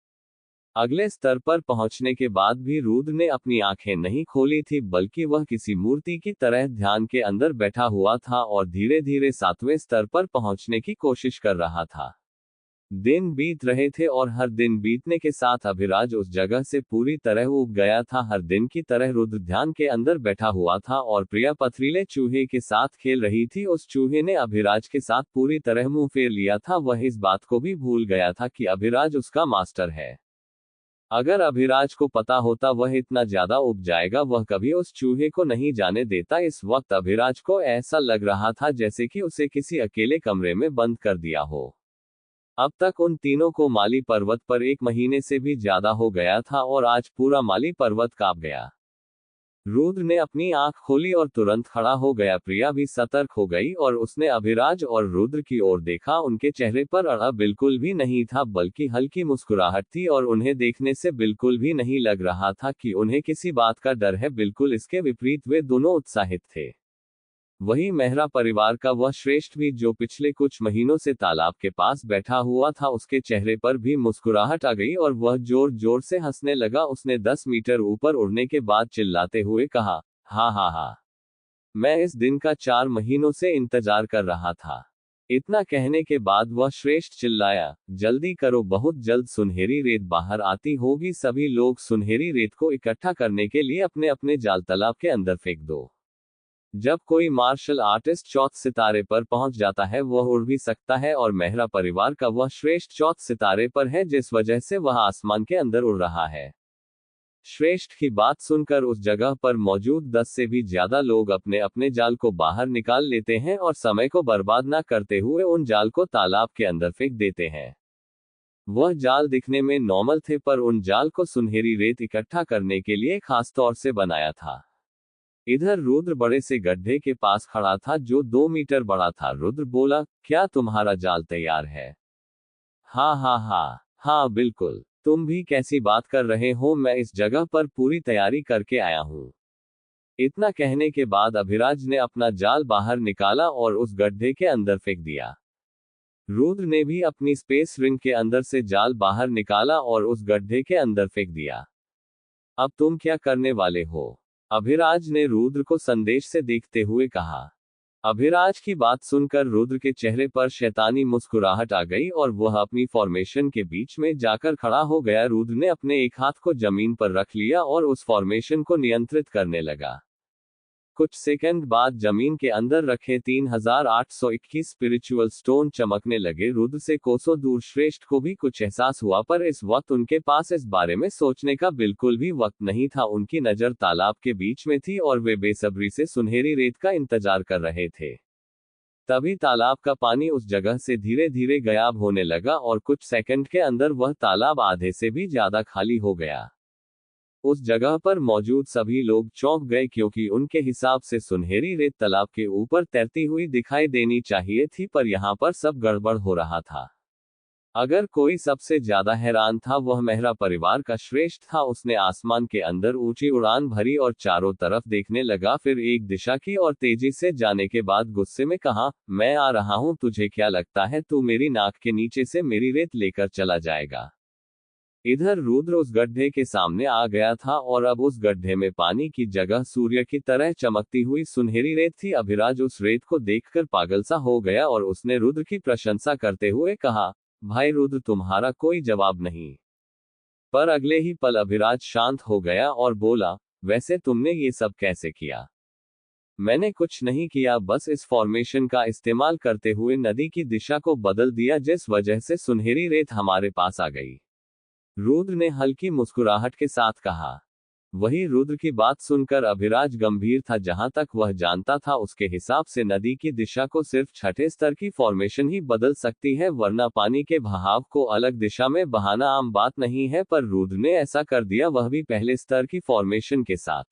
अगले स्तर पर पहुंचने के बाद भी रुद्र ने अपनी आंखें नहीं खोली थी, बल्कि वह किसी मूर्ति की तरह ध्यान के अंदर बैठा हुआ था और धीरे धीरे 7वें स्तर पर पहुंचने की कोशिश कर रहा था। दिन बीत रहे थे और हर दिन बीतने के साथ अभिराज उस जगह से पूरी तरह ऊब गया था। हर दिन की तरह रुद्र ध्यान के अंदर बैठा हुआ था और प्रिया पथरीले चूहे के साथ खेल रही थी। उस चूहे ने अभिराज के साथ पूरी तरह मुंह फेर लिया था। वह इस बात को भी भूल गया था कि अभिराज उसका मास्टर है। अगर अभिराज को पता होता, वह इतना ज्यादा उब जाएगा। वह कभी उस चूहे को नहीं जाने देता। इस वक्त अभिराज को ऐसा लग रहा था जैसे कि उसे किसी अकेले कमरे में बंद कर दिया हो। अब तक उन तीनों को माली पर्वत पर 1 महीने से भी ज्यादा हो गया था और आज पूरा माली पर्वत कांप गया। रुद्र ने अपनी आंख खोली और तुरंत खड़ा हो गया। प्रिया भी सतर्क हो गई और उसने अभिराज और रुद्र की ओर देखा। उनके चेहरे पर अड़ा बिल्कुल भी नहीं था, बल्कि हल्की मुस्कुराहट थी और उन्हें देखने से बिल्कुल भी नहीं लग रहा था कि उन्हें किसी बात का डर है। बिल्कुल इसके विपरीत वे दोनों उत्साहित थे। वही मेहरा परिवार का वह श्रेष्ठ भी, जो पिछले कुछ महीनों से तालाब के पास बैठा हुआ था, उसके चेहरे पर भी मुस्कुराहट आ गई और वह जोर जोर से हंसने लगा। उसने 10 मीटर ऊपर उड़ने के बाद चिल्लाते हुए कहा, हा हा हा, मैं इस दिन का 4 महीनों से इंतजार कर रहा था। इतना कहने के बाद वह श्रेष्ठ चिल्लाया, जल्दी करो, बहुत जल्द सुनहरी रेत बाहर आती होगी। सभी लोग सुनहरी रेत को इकट्ठा करने के लिए अपने अपने जाल तालाब के अंदर फेंक दो। जब कोई मार्शल आर्टिस्ट 4th सितारे पर पहुंच जाता है, वह उड़ भी सकता है और मेहरा परिवार का वह श्रेष्ठ 4th सितारे पर है, जिस वजह से वह आसमान के अंदर उड़ रहा है। श्रेष्ठ की बात सुनकर उस जगह पर मौजूद 10 से भी ज्यादा लोग अपने अपने जाल को बाहर निकाल लेते हैं और समय को बर्बाद न करते हुए उन जाल को तालाब के अंदर फेंक देते हैं। वह जाल दिखने में नॉर्मल थे, पर उन जाल को सुनहरी रेत इकट्ठा करने के लिए खास तौर से बनाया था। इधर रुद्र बड़े से गड्ढे के पास खड़ा था जो 2 मीटर बड़ा था। रुद्र बोला, क्या तुम्हारा जाल तैयार है? हाँ हाँ हाँ हाँ बिल्कुल। तुम भी कैसी बात कर रहे हो? मैं इस जगह पर पूरी तैयारी करके आया हूँ। इतना कहने के बाद अभिराज ने अपना जाल बाहर निकाला और उस गड्ढे के अंदर फेंक दिया। रुद्र ने भी अपनी स्पेस रिंग के अंदर से जाल बाहर निकाला और उस गड्ढे के अंदर फेंक दिया। अब तुम क्या करने वाले हो? अभिराज ने रुद्र को संदेश से देखते हुए कहा। अभिराज की बात सुनकर रुद्र के चेहरे पर शैतानी मुस्कुराहट आ गई और वह अपनी फॉर्मेशन के बीच में जाकर खड़ा हो गया। रुद्र ने अपने एक हाथ को जमीन पर रख लिया और उस फॉर्मेशन को नियंत्रित करने लगा। कुछ सेकंड बाद जमीन के अंदर रखे 3821 स्पिरिचुअल स्टोन चमकने लगे। रुद्र से कोसों दूर श्रेष्ठ को भी कुछ एहसास हुआ, पर इस वक्त उनके पास इस बारे में सोचने का बिल्कुल भी वक्त नहीं था। उनकी नजर तालाब के बीच में थी और वे बेसब्री से सुनहरी रेत का इंतजार कर रहे थे। तभी तालाब का पानी उस जगह से धीरे धीरे गायब होने लगा और कुछ सेकंड के अंदर वह तालाब आधे से भी ज्यादा खाली हो गया। उस जगह पर मौजूद सभी लोग चौंक गए, क्योंकि उनके हिसाब से सुनहरी रेत तालाब के ऊपर तैरती हुई दिखाई देनी चाहिए थी, पर यहाँ पर सब गड़बड़ हो रहा था। अगर कोई सबसे ज्यादा हैरान था, वह मेहरा परिवार का श्रेष्ठ था। उसने आसमान के अंदर ऊंची उड़ान भरी और चारों तरफ देखने लगा, फिर एक दिशा की और तेजी से जाने के बाद गुस्से में कहा, मैं आ रहा हूं। तुझे क्या लगता है तू मेरी नाक के नीचे से मेरी रेत लेकर चला जाएगा? इधर रुद्र उस गड्ढे के सामने आ गया था और अब उस गड्ढे में पानी की जगह सूर्य की तरह चमकती हुई सुनहरी रेत थी। अभिराज उस रेत को देखकर पागल सा हो गया और उसने रुद्र की प्रशंसा करते हुए कहा, भाई रुद्र, तुम्हारा कोई जवाब नहीं। पर अगले ही पल अभिराज शांत हो गया और बोला, वैसे तुमने ये सब कैसे किया? मैंने कुछ नहीं किया, बस इस फॉर्मेशन का इस्तेमाल करते हुए नदी की दिशा को बदल दिया, जिस वजह से सुनहरी रेत हमारे पास आ गई। रुद्र ने हल्की मुस्कुराहट के साथ कहा। वही रुद्र की बात सुनकर अभिराज गंभीर था। जहां तक वह जानता था उसके हिसाब से नदी की दिशा को सिर्फ छठे स्तर की फॉर्मेशन ही बदल सकती है, वरना पानी के बहाव को अलग दिशा में बहाना आम बात नहीं है। पर रुद्र ने ऐसा कर दिया, वह भी पहले स्तर की फॉर्मेशन के साथ।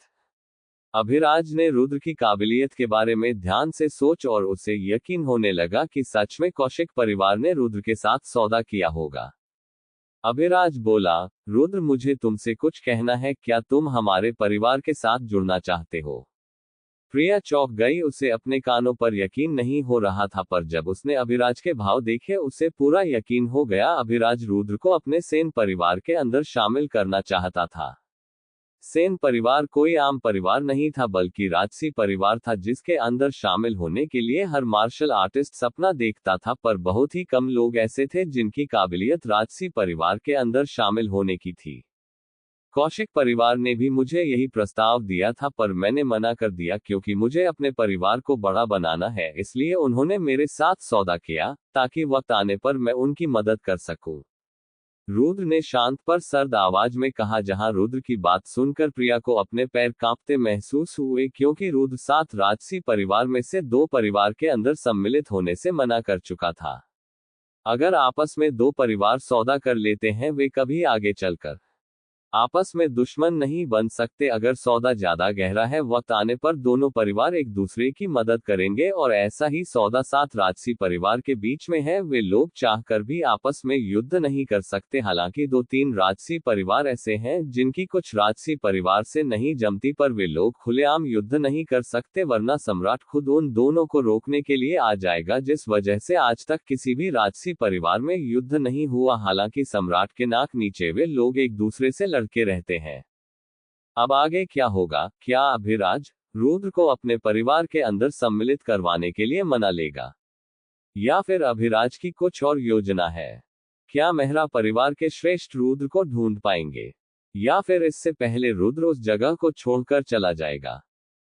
अभिराज ने रुद्र की काबिलियत के बारे में ध्यान से सोच और उसे यकीन होने लगा कि सच में कौशिक परिवार ने रुद्र के साथ सौदा किया होगा। अभिराज बोला, रुद्र मुझे तुमसे कुछ कहना है, क्या तुम हमारे परिवार के साथ जुड़ना चाहते हो? प्रिया चौंक गई, उसे अपने कानों पर यकीन नहीं हो रहा था, पर जब उसने अभिराज के भाव देखे उसे पूरा यकीन हो गया। अभिराज रुद्र को अपने सेन परिवार के अंदर शामिल करना चाहता था। सेन परिवार कोई आम परिवार नहीं था, बल्कि राजसी परिवार था, जिसके अंदर शामिल होने के लिए हर मार्शल आर्टिस्ट सपना देखता था। पर बहुत ही कम लोग ऐसे थे जिनकी काबिलियत राजसी परिवार के अंदर शामिल होने की थी। कौशिक परिवार ने भी मुझे यही प्रस्ताव दिया था, पर मैंने मना कर दिया, क्योंकि मुझे अपने परिवार को बड़ा बनाना है। इसलिए उन्होंने मेरे साथ सौदा किया, ताकि वक्त आने पर मैं उनकी मदद कर सकूं। रुद्र ने शांत पर सर्द आवाज में कहा। जहां रुद्र की बात सुनकर प्रिया को अपने पैर कांपते महसूस हुए, क्योंकि रुद्र साथ राजसी परिवार में से दो परिवार के अंदर सम्मिलित होने से मना कर चुका था। अगर आपस में दो परिवार सौदा कर लेते हैं, वे कभी आगे चलकर आपस में दुश्मन नहीं बन सकते। अगर सौदा ज्यादा गहरा है, वक्त आने पर दोनों परिवार एक दूसरे की मदद करेंगे, और ऐसा ही सौदा सात राजसी परिवार के बीच में है। वे लोग चाहकर भी आपस में युद्ध नहीं कर सकते। हालांकि दो तीन राजसी परिवार ऐसे हैं जिनकी कुछ राजसी परिवार से नहीं जमती, पर वे लोग खुलेआम युद्ध नहीं कर सकते, वरना सम्राट खुद उन दोनों को रोकने के लिए आ जाएगा, जिस वजह से आज तक किसी भी राजसी परिवार में युद्ध नहीं हुआ। हालांकि सम्राट के नाक नीचे वे लोग एक दूसरे से के रहते हैं। अब आगे क्या होगा? क्या अभिराज रुद्र को अपने परिवार के अंदर सम्मिलित करवाने के लिए मना लेगा, या फिर अभिराज की कुछ और योजना है? क्या मेहरा परिवार के श्रेष्ठ रुद्र को ढूंढ पाएंगे, या फिर इससे पहले रुद्र उस जगह को छोड़कर चला जाएगा?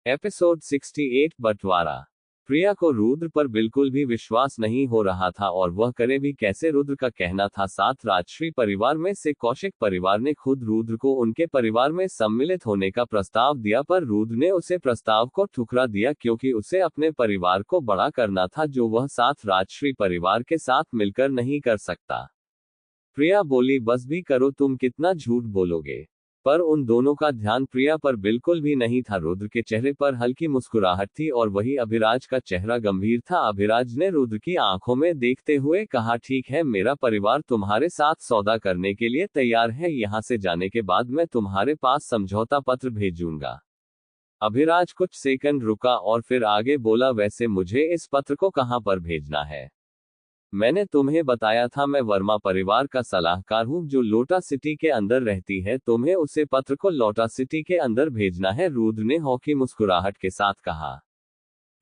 एपिसोड 68 बंटवारा। प्रिया को रुद्र पर बिल्कुल भी विश्वास नहीं हो रहा था, और वह करे भी कैसे। रुद्र का कहना था सात राजश्री परिवार में से कौशिक परिवार ने खुद रुद्र को उनके परिवार में सम्मिलित होने का प्रस्ताव दिया, पर रुद्र ने उसे प्रस्ताव को ठुकरा दिया, क्योंकि उसे अपने परिवार को बड़ा करना था, जो वह सात राजश्री परिवार के साथ मिलकर नहीं कर सकता। प्रिया बोली, बस भी करो, तुम कितना झूठ बोलोगे? पर उन दोनों का ध्यान प्रिया पर बिल्कुल भी नहीं था। रुद्र के चेहरे पर हल्की मुस्कुराहट थी, और वही अभिराज का चेहरा गंभीर था। अभिराज ने रुद्र की आंखों में देखते हुए कहा, ठीक है, मेरा परिवार तुम्हारे साथ सौदा करने के लिए तैयार है। यहाँ से जाने के बाद मैं तुम्हारे पास समझौता पत्र भेजूंगा। अभिराज कुछ सेकंड रुका और फिर आगे बोला, वैसे मुझे इस पत्र को कहां पर भेजना है? मैंने तुम्हें बताया था, मैं वर्मा परिवार का सलाहकार हूं, जो लोटा सिटी के अंदर रहती है। तुम्हें उसे पत्र को लोटा सिटी के अंदर भेजना है, रुद्र ने हौकी मुस्कुराहट के साथ कहा।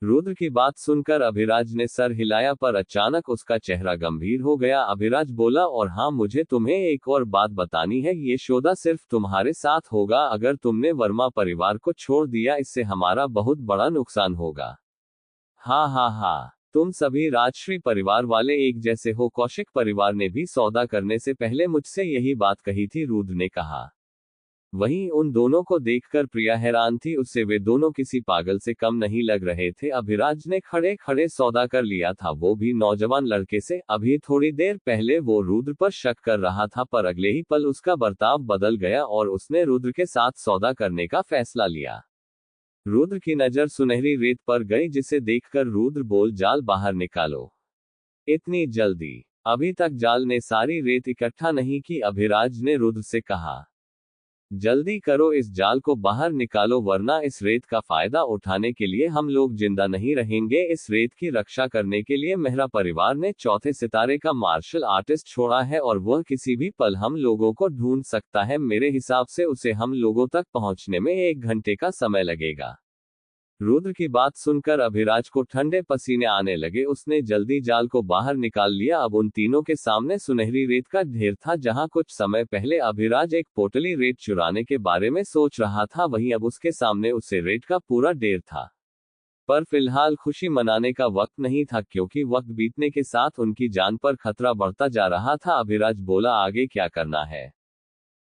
रुद्र की बात सुनकर अभिराज ने सर हिलाया, पर अचानक उसका चेहरा गंभीर हो गया। अभिराज बोला, और हाँ, मुझे तुम्हें एक और बात बतानी है। ये सौदा सिर्फ तुम्हारे साथ होगा। अगर तुमने वर्मा परिवार को छोड़ दिया, इससे हमारा बहुत बड़ा नुकसान होगा। हाँ हाँ हाँ, तुम सभी राजश्री परिवार वाले एक जैसे हो। कौशिक परिवार ने भी सौदा करने से पहले मुझसे यही बात कही थी, रुद्र ने कहा। वहीं उन दोनों को देखकर प्रिया हैरान थी, उससे वे दोनों किसी पागल से कम नहीं लग रहे थे। अभिराज ने खड़े खड़े सौदा कर लिया था, वो भी नौजवान लड़के से। अभी थोड़ी देर पहले वो रुद्र पर शक कर रहा था, पर अगले ही पल उसका बर्ताव बदल गया और उसने रुद्र के साथ सौदा करने का फैसला लिया। रुद्र की नजर सुनहरी रेत पर गई, जिसे देखकर रुद्र बोल, जाल बाहर निकालो। इतनी जल्दी? अभी तक जाल ने सारी रेत इकट्ठा नहीं की, अभिराज ने रुद्र से कहा। जल्दी करो, इस जाल को बाहर निकालो, वरना इस रेत का फायदा उठाने के लिए हम लोग जिंदा नहीं रहेंगे। इस रेत की रक्षा करने के लिए मेहरा परिवार ने चौथे सितारे का मार्शल आर्टिस्ट छोड़ा है, और वह किसी भी पल हम लोगों को ढूंढ सकता है। मेरे हिसाब से उसे हम लोगों तक पहुंचने में 1 घंटे का समय लगेगा। रुद्र की बात सुनकर अभिराज को ठंडे पसीने आने लगे। उसने जल्दी जाल को बाहर निकाल लिया। अब उन तीनों के सामने सुनहरी रेत का ढेर था। जहां कुछ समय पहले अभिराज एक पोटली रेत चुराने के बारे में सोच रहा था, वहीं अब उसके सामने उसे रेत का पूरा ढेर था। पर फिलहाल खुशी मनाने का वक्त नहीं था, क्योंकि वक्त बीतने के साथ उनकी जान पर खतरा बढ़ता जा रहा था। अभिराज बोला, आगे क्या करना है?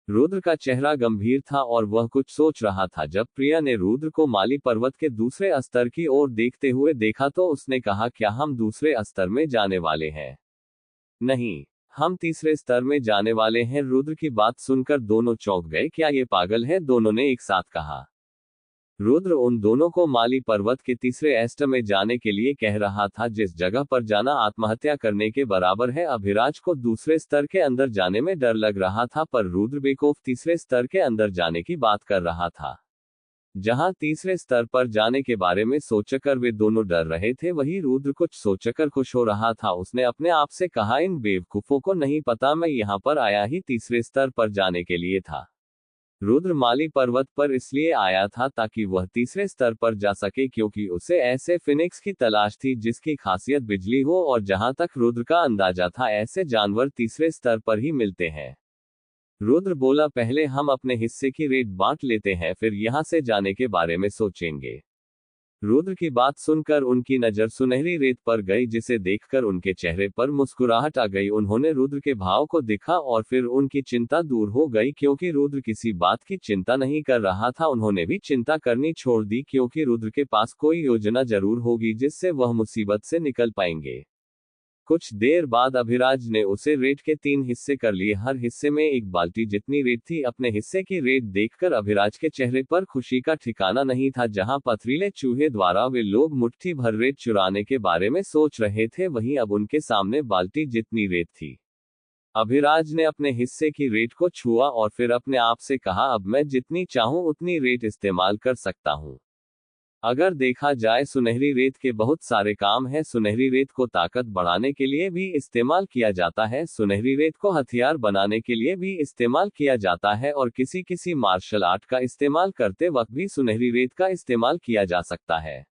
रुद्र का चेहरा गंभीर था और वह कुछ सोच रहा था। जब प्रिया ने रुद्र को माली पर्वत के दूसरे स्तर की ओर देखते हुए देखा तो उसने कहा, क्या हम दूसरे स्तर में जाने वाले हैं? नहीं, हम तीसरे स्तर में जाने वाले हैं। रुद्र की बात सुनकर दोनों चौंक गए। क्या ये पागल है? दोनों ने एक साथ कहा। रुद्र उन दोनों को माली पर्वत के तीसरे स्तर में जाने के लिए कह रहा था, जिस जगह पर जाना आत्महत्या करने के बराबर है। अभिराज को दूसरे स्तर के अंदर जाने में डर लग रहा था, पर रुद्र बेवकूफ तीसरे स्तर के अंदर जाने की बात कर रहा था। जहां तीसरे स्तर पर जाने के बारे में सोचकर वे दोनों डर रहे थे, वहीं रुद्र कुछ सोचकर खुश हो रहा था। उसने अपने आप से कहा, इन बेवकूफों को नहीं पता मैं यहाँ पर आया ही तीसरे स्तर पर जाने के लिए था। रुद्र माली पर्वत पर इसलिए आया था ताकि वह तीसरे स्तर पर जा सके, क्योंकि उसे ऐसे फिनिक्स की तलाश थी जिसकी खासियत बिजली हो, और जहां तक रुद्र का अंदाजा था ऐसे जानवर तीसरे स्तर पर ही मिलते हैं। रुद्र बोला, पहले हम अपने हिस्से की रेत बांट लेते हैं, फिर यहां से जाने के बारे में सोचेंगे। रुद्र की बात सुनकर उनकी नजर सुनहरी रेत पर गई, जिसे देखकर उनके चेहरे पर मुस्कुराहट आ गई। उन्होंने रुद्र के भाव को देखा और फिर उनकी चिंता दूर हो गई, क्योंकि रुद्र किसी बात की चिंता नहीं कर रहा था। उन्होंने भी चिंता करनी छोड़ दी, क्योंकि रुद्र के पास कोई योजना जरूर होगी जिससे वह मुसीबत से निकल पाएंगे। कुछ देर बाद अभिराज ने उसे रेत के 3 हिस्से कर लिए। हर हिस्से में एक बाल्टी जितनी रेत थी। अपने हिस्से की रेत देखकर अभिराज के चेहरे पर खुशी का ठिकाना नहीं था। जहां पथरीले चूहे द्वारा वे लोग मुट्ठी भर रेत चुराने के बारे में सोच रहे थे, वहीं अब उनके सामने बाल्टी जितनी रेत थी। अभिराज ने अपने हिस्से की रेत को छुआ और फिर अपने आप से कहा, अब मैं जितनी चाहूं उतनी रेत इस्तेमाल कर सकता हूं। अगर देखा जाए सुनहरी रेत के बहुत सारे काम हैं। सुनहरी रेत को ताकत बढ़ाने के लिए भी इस्तेमाल किया जाता है, सुनहरी रेत को हथियार बनाने के लिए भी इस्तेमाल किया जाता है, और किसी किसी मार्शल आर्ट का इस्तेमाल करते वक्त भी सुनहरी रेत का इस्तेमाल किया जा सकता है।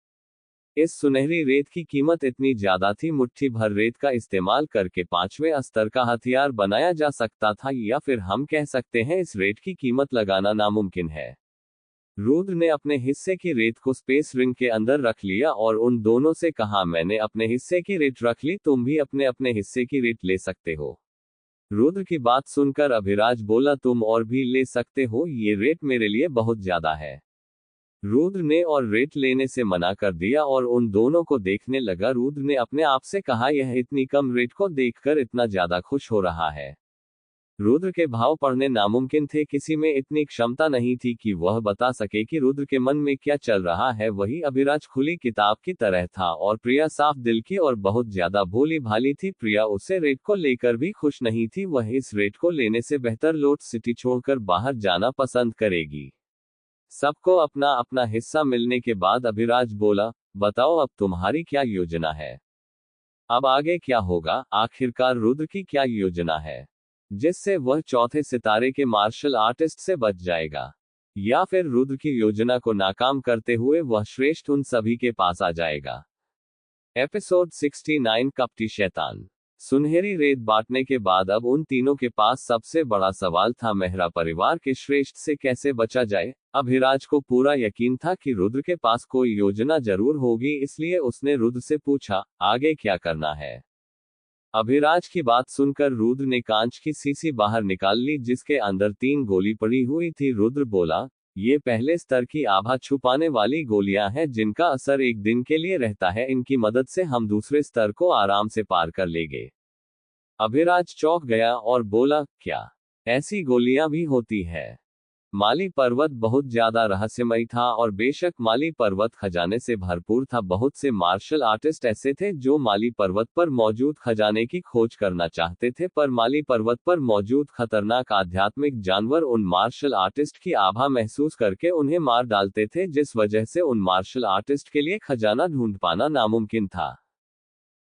इस सुनहरी रेत की कीमत इतनी ज्यादा थी, मुट्ठी भर रेत का इस्तेमाल करके 5वें स्तर का हथियार बनाया जा सकता था, या फिर हम कह सकते हैं इस रेत की कीमत लगाना नामुमकिन है। रुद्र ने अपने हिस्से की रेत को स्पेस रिंग के अंदर रख लिया और उन दोनों से कहा, मैंने अपने हिस्से की रेत रख ली, तुम भी अपने अपने हिस्से की रेत ले सकते हो। रुद्र की बात सुनकर अभिराज बोला, तुम और भी ले सकते हो, ये रेत मेरे लिए बहुत ज्यादा है। रुद्र ने और रेत लेने से मना कर दिया और उन दोनों को देखने लगा। रुद्र ने अपने आप से कहा, यह इतनी कम रेत को देखकर इतना ज्यादा खुश हो रहा है। रुद्र के भाव पढ़ने नामुमकिन थे। किसी में इतनी क्षमता नहीं थी कि वह बता सके कि रुद्र के मन में क्या चल रहा है। वही अभिराज खुली किताब की तरह था और प्रिया साफ दिल की और बहुत ज्यादा भोली भाली थी। प्रिया उसे रेत को लेकर भी खुश नहीं थी। वह इस रेत को लेने से बेहतर लोट सिटी छोड़कर बाहर जाना पसंद करेगी। सबको अपना अपना हिस्सा मिलने के बाद अभिराज बोला, बताओ अब तुम्हारी क्या योजना है? अब आगे क्या होगा? आखिरकार रुद्र की क्या योजना है जिससे वह चौथे सितारे के मार्शल आर्टिस्ट से बच जाएगा? या फिर रुद्र की योजना को नाकाम करते हुए वह श्रेष्ठ उन सभी के पास आ जाएगा? एपिसोड 69 कपटी शैतान। सुनहरी रेत बांटने के बाद अब उन तीनों के पास सबसे बड़ा सवाल था, मेहरा परिवार के श्रेष्ठ से कैसे बचा जाए। अभिराज को पूरा यकीन था कि रुद्र के पास कोई योजना जरूर होगी, इसलिए उसने रुद्र से पूछा, आगे क्या करना है? अभिराज की बात सुनकर रुद्र ने कांच की शीशी बाहर निकाल ली, जिसके अंदर 3 गोली पड़ी हुई थी। रुद्र बोला, ये पहले स्तर की आभा छुपाने वाली गोलियां हैं, जिनका असर एक दिन के लिए रहता है। इनकी मदद से हम दूसरे स्तर को आराम से पार कर लेंगे। अभिराज चौंक गया और बोला, क्या ऐसी गोलियां भी होती है? माली पर्वत बहुत ज्यादा रहस्यमयी था और बेशक माली पर्वत खजाने से भरपूर था। बहुत से मार्शल आर्टिस्ट ऐसे थे जो माली पर्वत पर मौजूद खजाने की खोज करना चाहते थे, पर माली पर्वत पर मौजूद खतरनाक आध्यात्मिक जानवर उन मार्शल आर्टिस्ट की आभा महसूस करके उन्हें मार डालते थे, जिस वजह से उन मार्शल आर्टिस्ट के लिए खजाना ढूंढ पाना नामुमकिन था।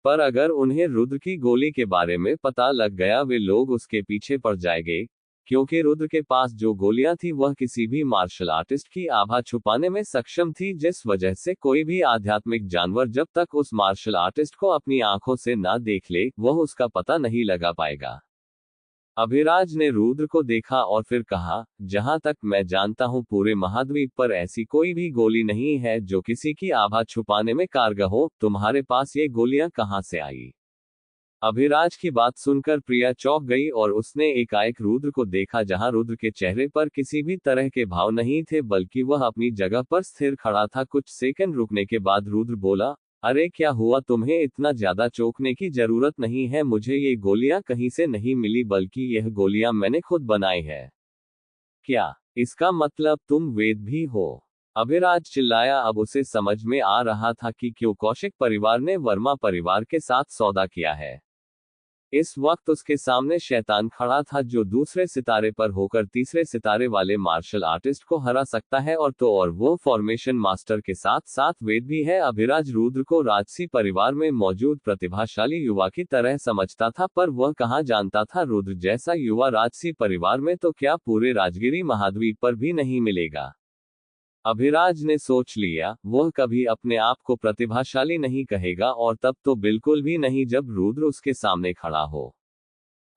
पर अगर उन्हें रुद्र की गोली के बारे में पता लग गया, वे लोग उसके पीछे पड़ जाएंगे। क्योंकि रुद्र के पास जो गोलियां थी वह किसी भी मार्शल आर्टिस्ट की आभा छुपाने में सक्षम थी, जिस वजह से कोई भी आध्यात्मिक जानवर जब तक उस मार्शल आर्टिस्ट को अपनी आंखों से ना देख ले वह उसका पता नहीं लगा पाएगा। अभिराज ने रुद्र को देखा और फिर कहा, जहां तक मैं जानता हूं पूरे महाद्वीप पर ऐसी कोई भी गोली नहीं है जो किसी की आभा छुपाने में कारगर हो। तुम्हारे पास ये गोलियां कहां से आई? अभिराज की बात सुनकर प्रिया चौंक गई और उसने एकाएक रुद्र को देखा, जहां रुद्र के चेहरे पर किसी भी तरह के भाव नहीं थे, बल्कि वह अपनी जगह पर स्थिर खड़ा था। कुछ सेकंड रुकने के बाद रुद्र बोला, अरे क्या हुआ? तुम्हें इतना ज्यादा चौंकने की जरूरत नहीं है। मुझे ये गोलियां कहीं से नहीं मिली, बल्कि यह गोलियां मैंने खुद बनाई है। क्या इसका मतलब तुम वेद भी हो? अभिराज चिल्लाया। अब उसे समझ में आ रहा था कि क्यों कौशिक परिवार ने वर्मा परिवार के साथ सौदा किया है। इस वक्त उसके सामने शैतान खड़ा था जो दूसरे सितारे पर होकर तीसरे सितारे वाले मार्शल आर्टिस्ट को हरा सकता है, और वो फॉर्मेशन मास्टर के साथ साथ वेद भी है। अभिराज रुद्र को राजसी परिवार में मौजूद प्रतिभाशाली युवा की तरह समझता था, पर वह कहाँ जानता था रुद्र जैसा युवा राजसी परिवार में तो क्या पूरे राजगिरी महाद्वीप पर भी नहीं मिलेगा। अभिराज ने सोच लिया, वह कभी अपने आप को प्रतिभाशाली नहीं कहेगा, और तब तो बिल्कुल भी नहीं जब रुद्र उसके सामने खड़ा हो।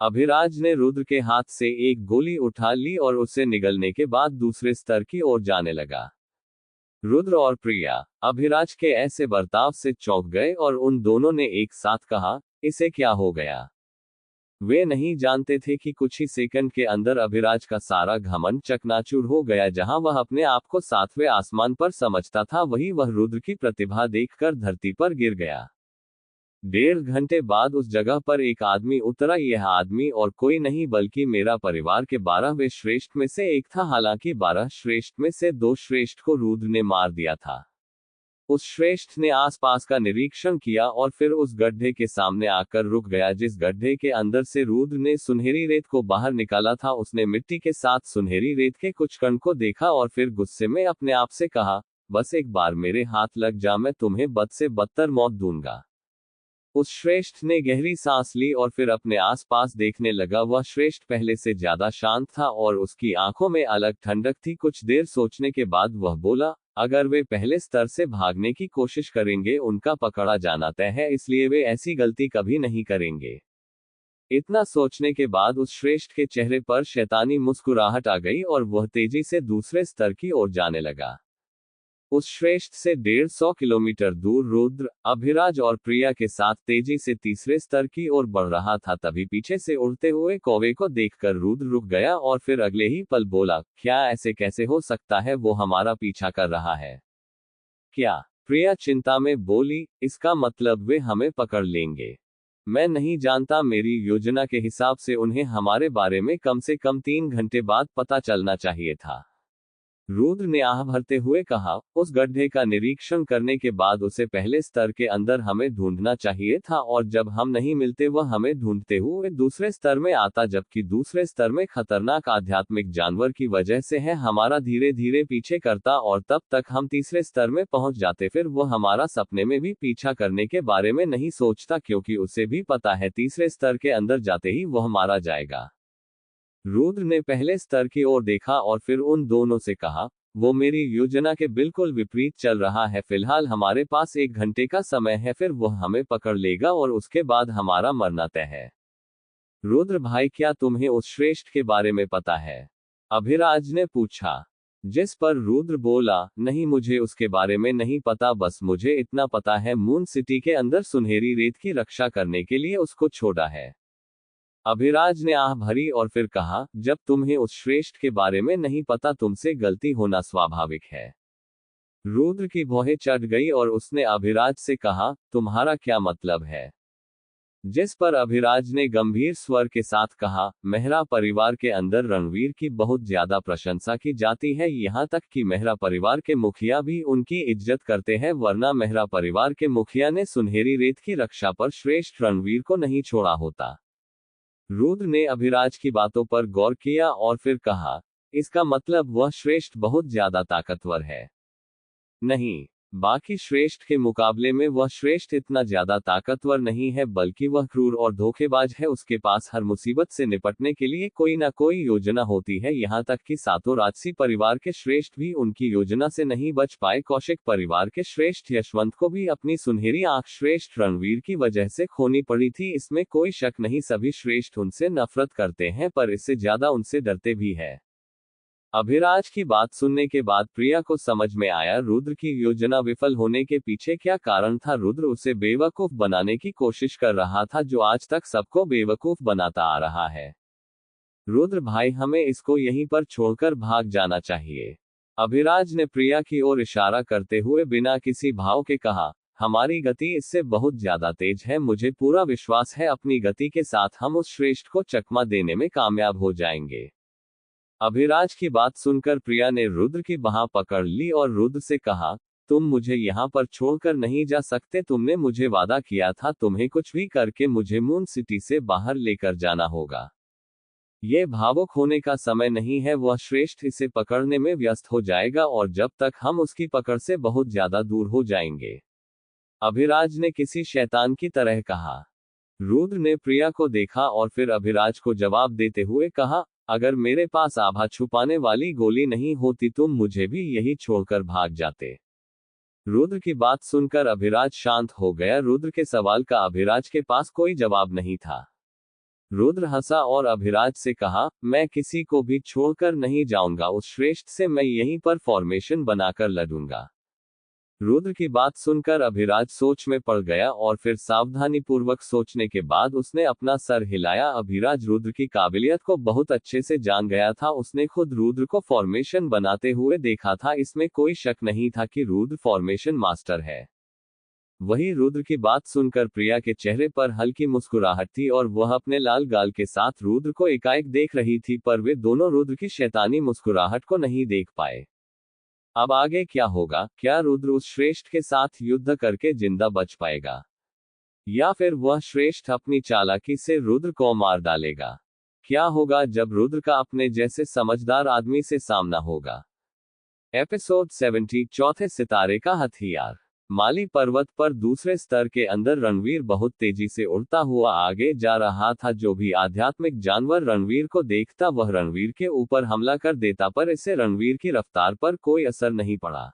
अभिराज ने रुद्र के हाथ से एक गोली उठा ली और उसे निगलने के बाद दूसरे स्तर की ओर जाने लगा। रुद्र और प्रिया अभिराज के ऐसे बर्ताव से चौंक गए और उन दोनों ने एक साथ कहा, इसे क्या हो गया? वे नहीं जानते थे कि कुछ ही सेकंड के अंदर अभिराज का सारा घमंड चकनाचूर हो गया। जहां वह अपने आप को सातवें आसमान पर समझता था, वही वह रुद्र की प्रतिभा देखकर धरती पर गिर गया। 1.5 घंटे बाद उस जगह पर एक आदमी उतरा। यह आदमी और कोई नहीं बल्कि मेरा परिवार के 12वें श्रेष्ठ में से एक था। हालांकि 12 श्रेष्ठ में से 2 श्रेष्ठ को रुद्र ने मार दिया था। उस श्रेष्ठ ने आसपास का निरीक्षण किया और फिर उस गड्ढे के सामने आकर रुक गया, जिस गड्ढे के अंदर से रुद्र ने सुनहरी रेत को बाहर निकाला था। उसने मिट्टी के साथ सुनहरी रेत के कुछ कण को देखा और फिर गुस्से में अपने आप से कहा, बस एक बार मेरे हाथ लग जा, मैं तुम्हें बद से बदतर मौत दूंगा। उस श्रेष्ठ ने गहरी सांस ली और फिर अपने आसपास देखने लगा। वह श्रेष्ठ पहले से ज्यादा शांत था और उसकी आंखों में अलग ठंडक थी। कुछ देर सोचने के बाद वह बोला, अगर वे पहले स्तर से भागने की कोशिश करेंगे उनका पकड़ा जाना तय है, इसलिए वे ऐसी गलती कभी नहीं करेंगे। इतना सोचने के बाद उस श्रेष्ठ के चेहरे पर शैतानी मुस्कुराहट आ गई और वह तेजी से दूसरे स्तर की ओर जाने लगा। उस श्रेष्ठ से 150 किलोमीटर दूर रुद्र, अभिराज और प्रिया के साथ तेजी से तीसरे स्तर की ओर बढ़ रहा था। तभी पीछे से उड़ते हुए कौवे को देखकर रुद्र रुक गया और फिर अगले ही पल बोला, क्या ऐसे कैसे हो सकता है? वो हमारा पीछा कर रहा है क्या? प्रिया चिंता में बोली, इसका मतलब वे हमें पकड़ लेंगे। मैं नहीं जानता, मेरी योजना के हिसाब से उन्हें हमारे बारे में कम से कम 3 घंटे बाद पता चलना चाहिए था। रुद्र ने आह भरते हुए कहा, उस गड्ढे का निरीक्षण करने के बाद उसे पहले स्तर के अंदर हमें ढूंढना चाहिए था, और जब हम नहीं मिलते वह हमें ढूंढते हुए दूसरे स्तर में आता, जबकि दूसरे स्तर में खतरनाक आध्यात्मिक जानवर की वजह से है हमारा धीरे धीरे पीछे करता, और तब तक हम तीसरे स्तर में पहुंच जाते। फिर वह हमारा सपने में भी पीछा करने के बारे में नहीं सोचता, क्योंकि उसे भी पता है तीसरे स्तर के अंदर जाते ही वह मारा जाएगा। रुद्र ने पहले स्तर की ओर देखा और फिर उन दोनों से कहा, वो मेरी योजना के बिल्कुल विपरीत चल रहा है। फिलहाल हमारे पास 1 घंटे का समय है, फिर वह हमें पकड़ लेगा और उसके बाद हमारा मरना तय है। रुद्र भाई, क्या तुम्हें उस श्रेष्ठ के बारे में पता है? अभिराज ने पूछा। जिस पर रुद्र बोला, नहीं मुझे उसके बारे में नहीं पता, बस मुझे इतना पता है मून सिटी के अंदर सुनहरी रेत की रक्षा करने के लिए उसको छोड़ा है। अभिराज ने आह भरी और फिर कहा, जब तुम्हें उस श्रेष्ठ के बारे में नहीं पता तुमसे गलती होना स्वाभाविक है। रुद्र की भौहें चढ़ गई और उसने अभिराज से कहा, तुम्हारा क्या मतलब है? जिस पर अभिराज ने गंभीर स्वर के साथ कहा, मेहरा परिवार के अंदर रणवीर की बहुत ज्यादा प्रशंसा की जाती है, यहाँ तक कि मेहरा परिवार के मुखिया भी उनकी इज्जत करते हैं, वरना मेहरा परिवार के मुखिया ने सुनहरी रेत की रक्षा पर श्रेष्ठ रणवीर को नहीं छोड़ा होता। रुद्र ने अभिराज की बातों पर गौर किया और फिर कहा, इसका मतलब वह श्रेष्ठ बहुत ज्यादा ताकतवर है? नहीं, बाकी श्रेष्ठ के मुकाबले में वह श्रेष्ठ इतना ज्यादा ताकतवर नहीं है, बल्कि वह क्रूर और धोखेबाज है। उसके पास हर मुसीबत से निपटने के लिए कोई ना कोई योजना होती है, यहाँ तक कि सातों राजसी परिवार के श्रेष्ठ भी उनकी योजना से नहीं बच पाए। कौशिक परिवार के श्रेष्ठ यशवंत को भी अपनी सुनहरी आंख श्रेष्ठ रणवीर की वजह से खोनी पड़ी थी, इसमें कोई शक नहीं। सभी श्रेष्ठ उनसे नफरत करते हैं, पर इससे ज्यादा उनसे डरते भी है। अभिराज की बात सुनने के बाद प्रिया को समझ में आया रुद्र की योजना विफल होने के पीछे क्या कारण था। रुद्र उसे बेवकूफ बनाने की कोशिश कर रहा था, जो आज तक सबको बेवकूफ बनाता आ रहा है। रुद्र भाई, हमें इसको यहीं पर छोड़कर भाग जाना चाहिए। अभिराज ने प्रिया की ओर इशारा करते हुए बिना किसी भाव के कहा, हमारी गति इससे बहुत ज्यादा तेज है। मुझे पूरा विश्वास है अपनी गति के साथ हम उस श्रेष्ठ को चकमा देने में कामयाब हो जाएंगे। अभिराज की बात सुनकर प्रिया ने रुद्र की बाह पकड़ ली और रुद्र से कहा, तुम मुझे यहाँ पर छोड़कर नहीं जा सकते। तुमने मुझे वादा किया था, तुम्हें कुछ भी करके मुझे मून सिटी से बाहर लेकर जाना होगा। ये भावुक होने का समय नहीं है। वह श्रेष्ठ इसे पकड़ने में व्यस्त हो जाएगा और जब तक हम उसकी पकड़ से बहुत ज्यादा दूर हो जाएंगे। अभिराज ने किसी शैतान की तरह कहा। रुद्र ने प्रिया को देखा और फिर अभिराज को जवाब देते हुए कहा, अगर मेरे पास आभा छुपाने वाली गोली नहीं होती तुम मुझे भी यही छोड़कर भाग जाते। रुद्र की बात सुनकर अभिराज शांत हो गया। रुद्र के सवाल का अभिराज के पास कोई जवाब नहीं था। रुद्र हंसा और अभिराज से कहा, मैं किसी को भी छोड़कर नहीं जाऊंगा। उस श्रेष्ठ से मैं यहीं पर फॉर्मेशन बनाकर लड़ूंगा। रुद्र की बात सुनकर अभिराज सोच में पड़ गया और फिर सावधानीपूर्वक सोचने के बाद उसने अपना सर हिलाया। अभिराज रुद्र की काबिलियत को बहुत अच्छे से जान गया था। उसने खुद रुद्र को फॉर्मेशन बनाते हुए देखा था। इसमें कोई शक नहीं था कि रुद्र फॉर्मेशन मास्टर है। वही रुद्र की बात सुनकर प्रिया के चेहरे पर हल्की मुस्कुराहट थी और वह अपने लाल गाल के साथ रुद्र को एकाएक देख रही थी, पर वे दोनों रुद्र की शैतानी मुस्कुराहट को नहीं देख पाए। अब आगे क्या होगा? क्या रुद्र उस श्रेष्ठ के साथ युद्ध करके जिंदा बच पाएगा, या फिर वह श्रेष्ठ अपनी चालाकी से रुद्र को मार डालेगा? क्या होगा जब रुद्र का अपने जैसे समझदार आदमी से सामना होगा? एपिसोड 70, चौथे सितारे का हथियार। माली पर्वत पर दूसरे स्तर के अंदर रणवीर बहुत तेजी से उड़ता हुआ आगे जा रहा था। जो भी आध्यात्मिक जानवर रणवीर को देखता वह रणवीर के ऊपर हमला कर देता, पर इससे रणवीर की रफ्तार पर कोई असर नहीं पड़ा।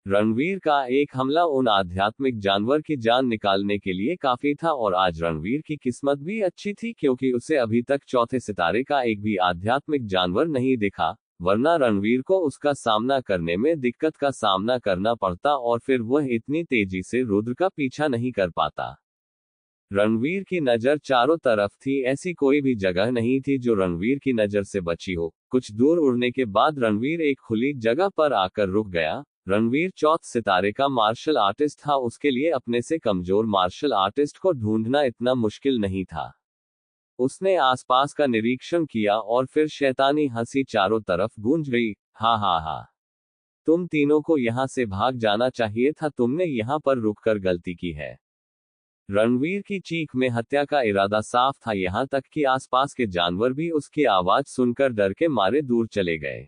रणवीर का एक हमला उन आध्यात्मिक जानवर की जान निकालने के लिए काफी था और आज रणवीर की किस्मत भी अच्छी थी, क्योंकि उसे अभी तक चौथे सितारे का एक भी आध्यात्मिक जानवर नहीं दिखा, वरना रणवीर को उसका सामना करने में दिक्कत का सामना करना पड़ता और फिर वह इतनी तेजी से रुद्र का पीछा नहीं कर पाता। रणवीर की नजर चारों तरफ थी, ऐसी कोई भी जगह नहीं थी जो रणवीर की नजर से बची हो। कुछ दूर उड़ने के बाद रणवीर एक खुली जगह पर आकर रुक गया। रणवीर चौथे सितारे का मार्शल आर्टिस्ट था, उसके लिए अपने से कमजोर मार्शल आर्टिस्ट को ढूंढना इतना मुश्किल नहीं था। उसने आसपास का निरीक्षण किया और फिर शैतानी हंसी चारों तरफ गूंज गई। हा हा हा, तुम तीनों को यहां से भाग जाना चाहिए था, तुमने यहां पर रुककर गलती की है। रणवीर की चीख में हत्या का इरादा साफ था, यहां तक कि आसपास के जानवर भी उसकी आवाज सुनकर डर के मारे दूर चले गए।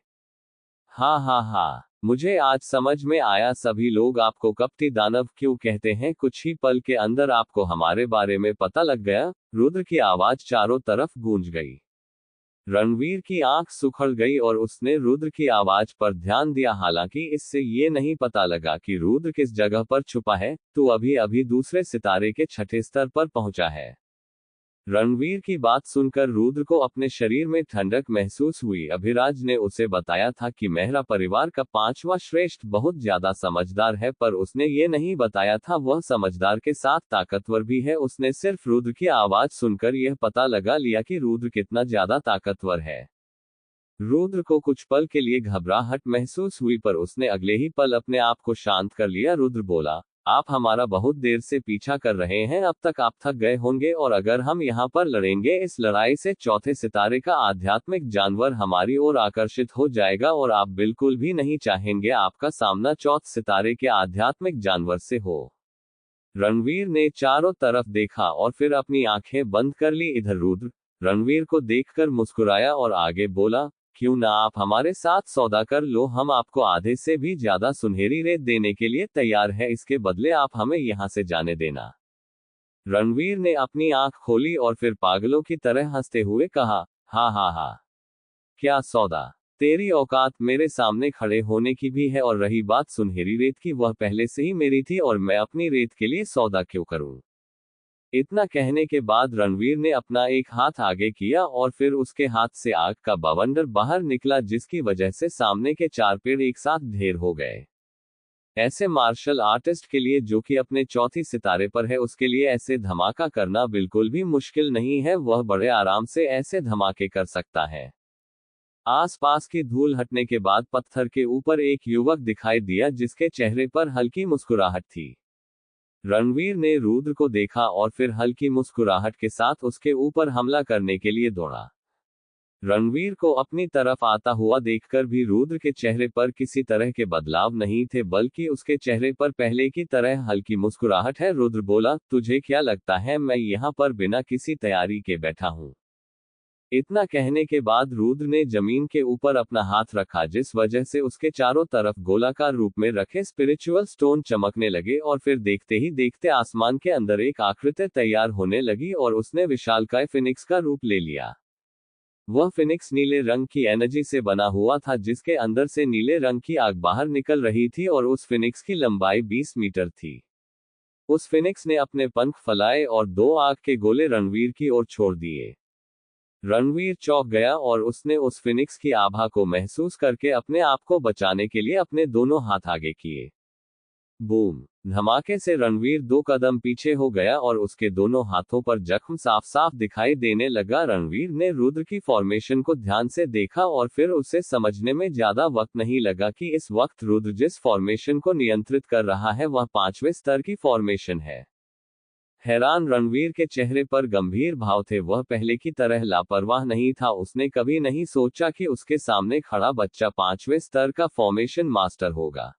हा हा हा, मुझे आज समझ में आया सभी लोग आपको कपटी दानव क्यों कहते हैं। कुछ ही पल के अंदर आपको हमारे बारे में पता लग गया। रुद्र की आवाज चारों तरफ गूंज गई। रणवीर की आंख सुखड़ गई और उसने रुद्र की आवाज पर ध्यान दिया। हालांकि इससे ये नहीं पता लगा कि रुद्र किस जगह पर छुपा है, तो अभी अभी दूसरे सितारे के छठे स्तर पर पहुंचा है। रणवीर की बात सुनकर रुद्र को अपने शरीर में ठंडक महसूस हुई। अभिराज ने उसे बताया था कि मेहरा परिवार का पांचवा श्रेष्ठ बहुत ज्यादा समझदार है, पर उसने ये नहीं बताया था वह समझदार के साथ ताकतवर भी है। उसने सिर्फ रुद्र की आवाज सुनकर यह पता लगा लिया कि रुद्र कितना ज्यादा ताकतवर है। रुद्र को कुछ पल के लिए घबराहट महसूस हुई, पर उसने अगले ही पल अपने आप को शांत कर लिया। रुद्र बोला, आप हमारा बहुत देर से पीछा कर रहे हैं, अब तक आप थक गए होंगे, और अगर हम यहाँ पर लड़ेंगे इस लड़ाई से चौथे सितारे का आध्यात्मिक जानवर हमारी ओर आकर्षित हो जाएगा और आप बिल्कुल भी नहीं चाहेंगे आपका सामना चौथे सितारे के आध्यात्मिक जानवर से हो। रणवीर ने चारों तरफ देखा और फिर अपनी आंखें बंद कर ली। इधर रुद्र रणवीर को देखकर मुस्कुराया और आगे बोला, क्यों ना आप हमारे साथ सौदा कर लो, हम आपको आधे से भी ज्यादा सुनहरी रेत देने के लिए तैयार है, इसके बदले आप हमें यहाँ से जाने देना। रणवीर ने अपनी आंख खोली और फिर पागलों की तरह हंसते हुए कहा, हा हा हा, क्या सौदा? तेरी औकात मेरे सामने खड़े होने की भी है, और रही बात सुनहरी रेत की, वह पहले से ही मेरी थी और मैं अपनी रेत के लिए सौदा क्यों करूं? इतना कहने के बाद रणवीर ने अपना एक हाथ आगे किया और फिर उसके हाथ से आग का बवंडर बाहर निकला, जिसकी वजह से सामने के 4 पेड़ एक साथ ढेर हो गए। ऐसे मार्शल आर्टिस्ट के लिए जो कि अपने चौथी सितारे पर है, उसके लिए ऐसे धमाका करना बिल्कुल भी मुश्किल नहीं है, वह बड़े आराम से ऐसे धमाके कर सकता है। आसपास की धूल हटने के बाद पत्थर के ऊपर एक युवक दिखाई दिया जिसके चेहरे पर हल्की मुस्कुराहट थी। रणवीर ने रुद्र को देखा और फिर हल्की मुस्कुराहट के साथ उसके ऊपर हमला करने के लिए दौड़ा। रणवीर को अपनी तरफ आता हुआ देखकर भी रुद्र के चेहरे पर किसी तरह के बदलाव नहीं थे, बल्कि उसके चेहरे पर पहले की तरह हल्की मुस्कुराहट है। रुद्र बोला, तुझे क्या लगता है मैं यहाँ पर बिना किसी तैयारी के बैठा हूँ? इतना कहने के बाद रुद्र ने जमीन के ऊपर अपना हाथ रखा, जिस वजह से उसके चारों तरफ गोलाकार रूप में रखे स्पिरिचुअल स्टोन चमकने लगे और फिर देखते ही देखते आसमान के अंदर एक आकृति तैयार होने लगी और उसने विशालकाय फिनिक्स का रूप ले लिया। वह फिनिक्स नीले रंग की एनर्जी से बना हुआ था, जिसके अंदर से नीले रंग की आग बाहर निकल रही थी और उस फिनिक्स की लंबाई 20 मीटर थी। उस फिनिक्स ने अपने पंख फैलाए और 2 आग के गोले रणवीर की ओर छोड़ दिए। रणवीर चौंक गया और उसने उस फिनिक्स की आभा को महसूस करके अपने आप को बचाने के लिए अपने दोनों हाथ आगे किए। बूम! धमाके से रणवीर 2 कदम पीछे हो गया और उसके दोनों हाथों पर जख्म साफ साफ दिखाई देने लगा। रणवीर ने रुद्र की फॉर्मेशन को ध्यान से देखा और फिर उसे समझने में ज्यादा वक्त नहीं लगा कि इस वक्त रुद्र जिस फॉर्मेशन को नियंत्रित कर रहा है वह 5वें स्तर की फॉर्मेशन है। हैरान रणवीर के चेहरे पर गंभीर भाव थे, वह पहले की तरह लापरवाह नहीं था। उसने कभी नहीं सोचा कि उसके सामने खड़ा बच्चा 5वें स्तर का फॉर्मेशन मास्टर होगा।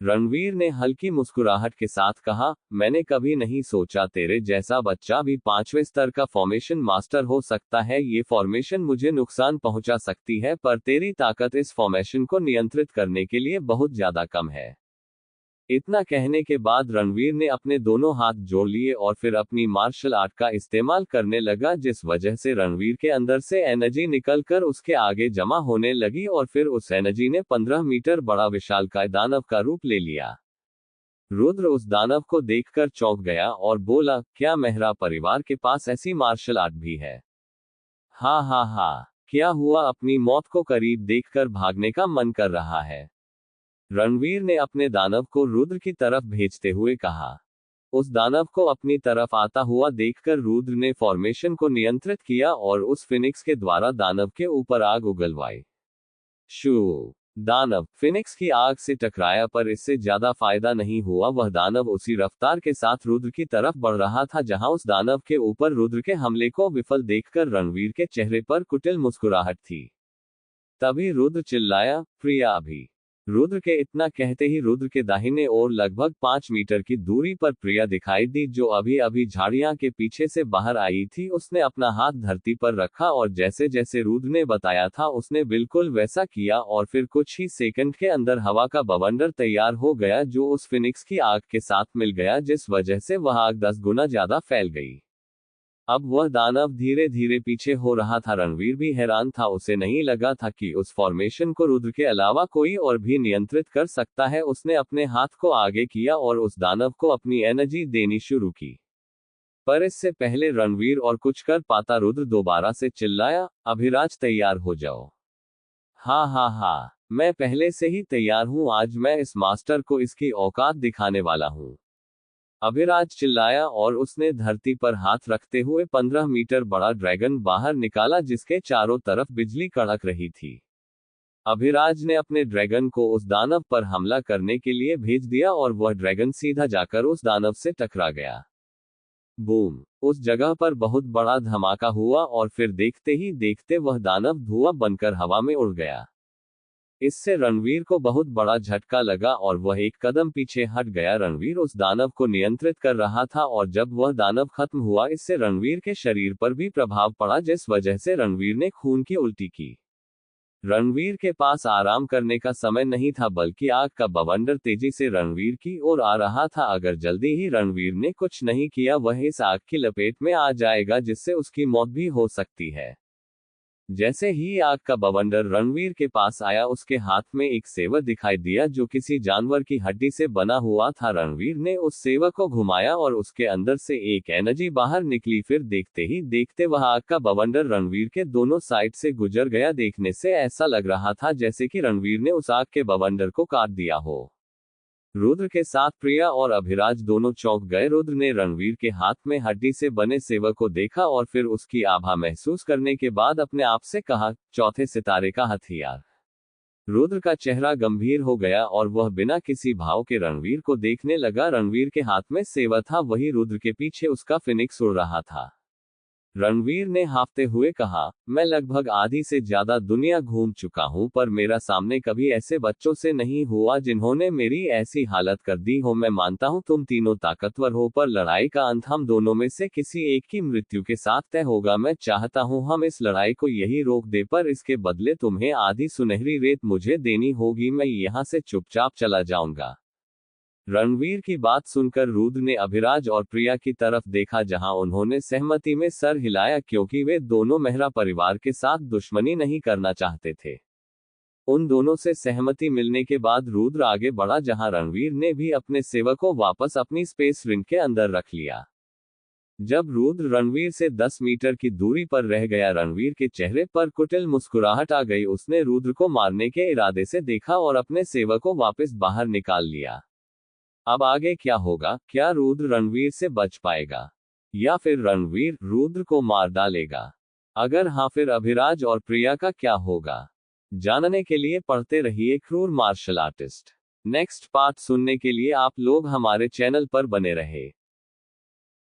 रणवीर ने हल्की मुस्कुराहट के साथ कहा, मैंने कभी नहीं सोचा तेरे जैसा बच्चा भी 5वें स्तर का फॉर्मेशन मास्टर हो सकता है। ये फॉर्मेशन मुझे नुकसान पहुंचा सकती है, पर तेरी ताकत इस फॉर्मेशन को नियंत्रित करने के लिए बहुत ज्यादा कम है। इतना कहने के बाद रणवीर ने अपने दोनों हाथ जोड़ लिए और फिर अपनी मार्शल आर्ट का इस्तेमाल करने लगा, जिस वजह से रणवीर के अंदर से एनर्जी निकलकर उसके आगे जमा होने लगी और फिर उस एनर्जी ने 15 मीटर बड़ा विशालकाय दानव का रूप ले लिया। रुद्र उस दानव को देखकर चौंक गया और बोला, क्या मेहरा परिवार के पास ऐसी मार्शल आर्ट भी है? हा हा हा, क्या हुआ, अपनी मौत को करीब देखकर भागने का मन कर रहा है? रणवीर ने अपने दानव को रुद्र की तरफ भेजते हुए कहा। उस दानव को अपनी तरफ आता हुआ देखकर रुद्र ने फॉर्मेशन को नियंत्रित किया और उस फिनिक्स के द्वारा दानव के ऊपर आग उगलवाई। शू! दानव फिनिक्स की आग से टकराया, पर इससे ज्यादा फायदा नहीं हुआ। वह दानव उसी रफ्तार के साथ रुद्र की तरफ बढ़ रहा था। जहां उस दानव के ऊपर रुद्र के हमले को विफल देखकर रणवीर के चेहरे पर कुटिल मुस्कुराहट थी। तभी रुद्र चिल्लाया, प्रिया अभी! रुद्र के इतना कहते ही रुद्र के दाहिने ओर लगभग 5 मीटर की दूरी पर प्रिया दिखाई दी, जो अभी अभी झाड़ियां के पीछे से बाहर आई थी। उसने अपना हाथ धरती पर रखा और जैसे जैसे रुद्र ने बताया था उसने बिल्कुल वैसा किया और फिर कुछ ही सेकंड के अंदर हवा का बवंडर तैयार हो गया, जो उस फिनिक्स की आग के साथ मिल गया, जिस वजह से वह आग 10 गुना ज्यादा फैल गई। अब वह दानव धीरे धीरे पीछे हो रहा था। रणवीर भी हैरान था, उसे नहीं लगा था कि उस फॉर्मेशन को रुद्र के अलावा कोई और भी नियंत्रित कर सकता है। उसने अपने हाथ को आगे किया और उस दानव को अपनी एनर्जी देनी शुरू की। पर इससे पहले रणवीर और कुछ कर पाता, रुद्र दोबारा से चिल्लाया, अभिराज तैयार हो जाओ। हा हा हा, मैं पहले से ही तैयार हूं, आज मैं इस मास्टर को इसकी औकात दिखाने वाला हूं। अभिराज चिल्लाया और उसने धरती पर हाथ रखते हुए 15 मीटर बड़ा ड्रैगन बाहर निकाला, जिसके चारों तरफ बिजली कड़क रही थी। अभिराज ने अपने ड्रैगन को उस दानव पर हमला करने के लिए भेज दिया और वह ड्रैगन सीधा जाकर उस दानव से टकरा गया। बूम! उस जगह पर बहुत बड़ा धमाका हुआ और फिर देखते ही देखते वह दानव धुआं बनकर हवा में उड़ गया। इससे रणवीर को बहुत बड़ा झटका लगा और वह एक कदम पीछे हट गया। रणवीर उस दानव को नियंत्रित कर रहा था और जब वह दानव खत्म हुआ, इससे रणवीर के शरीर पर भी प्रभाव पड़ा, जिस वजह से रणवीर ने खून की उल्टी की। रणवीर के पास आराम करने का समय नहीं था, बल्कि आग का बवंडर तेजी से रणवीर की ओर आ रहा था। अगर जल्दी ही रणवीर ने कुछ नहीं किया, वह इस आग की लपेट में आ जाएगा, जिससे उसकी मौत भी हो सकती है। जैसे ही आग का बवंडर रणवीर के पास आया, उसके हाथ में एक सेवर दिखाई दिया जो किसी जानवर की हड्डी से बना हुआ था। रणवीर ने उस सेवर को घुमाया और उसके अंदर से एक एनर्जी बाहर निकली। फिर देखते ही देखते वह आग का बवंडर रणवीर के दोनों साइड से गुजर गया। देखने से ऐसा लग रहा था जैसे कि रणवीर ने उस आग के बवंडर को काट दिया हो। रुद्र के साथ प्रिया और अभिराज दोनों चौंक गए। रुद्र ने रणवीर के हाथ में हड्डी से बने सेवर को देखा और फिर उसकी आभा महसूस करने के बाद अपने आप से कहा, चौथे सितारे का हथियार। रुद्र का चेहरा गंभीर हो गया और वह बिना किसी भाव के रणवीर को देखने लगा। रणवीर के हाथ में सेवर था, वही रुद्र के पीछे उसका फिनिक्स उड़ रहा था। रणवीर ने हाफते हुए कहा, मैं लगभग आधी से ज्यादा दुनिया घूम चुका हूं, पर मेरा सामने कभी ऐसे बच्चों से नहीं हुआ जिन्होंने मेरी ऐसी हालत कर दी हो। मैं मानता हूं तुम तीनों ताकतवर हो, पर लड़ाई का अंत हम दोनों में से किसी एक की मृत्यु के साथ तय होगा। मैं चाहता हूं हम इस लड़ाई को यही रोक दे, पर इसके बदले तुम्हें आधी सुनहरी रेत मुझे देनी होगी। मैं यहां से चुपचाप चला जाऊंगा। रणवीर की बात सुनकर रुद्र ने अभिराज और प्रिया की तरफ देखा, जहां उन्होंने सहमति में सर हिलाया, क्योंकि वे दोनों मेहरा परिवार के साथ दुश्मनी नहीं करना चाहते थे। उन दोनों से सहमति मिलने के बाद रुद्र आगे बढ़ा, जहां रणवीर ने भी अपने सेवक को वापस अपनी स्पेस रिंग के अंदर रख लिया। जब रुद्र रणवीर से 10 मीटर की दूरी पर रह गया, रणवीर के चेहरे पर कुटिल मुस्कुराहट आ गई। उसने रुद्र को मारने के इरादे से देखा और अपने सेवक को वापस बाहर निकाल लिया। अब आगे क्या होगा? क्या रुद्र रणवीर से बच पाएगा, या फिर रणवीर रुद्र को मार डालेगा? अगर हाँ, फिर अभिराज और प्रिया का क्या होगा? जानने के लिए पढ़ते रहिए क्रूर मार्शल आर्टिस्ट। नेक्स्ट पार्ट सुनने के लिए आप लोग हमारे चैनल पर बने रहे।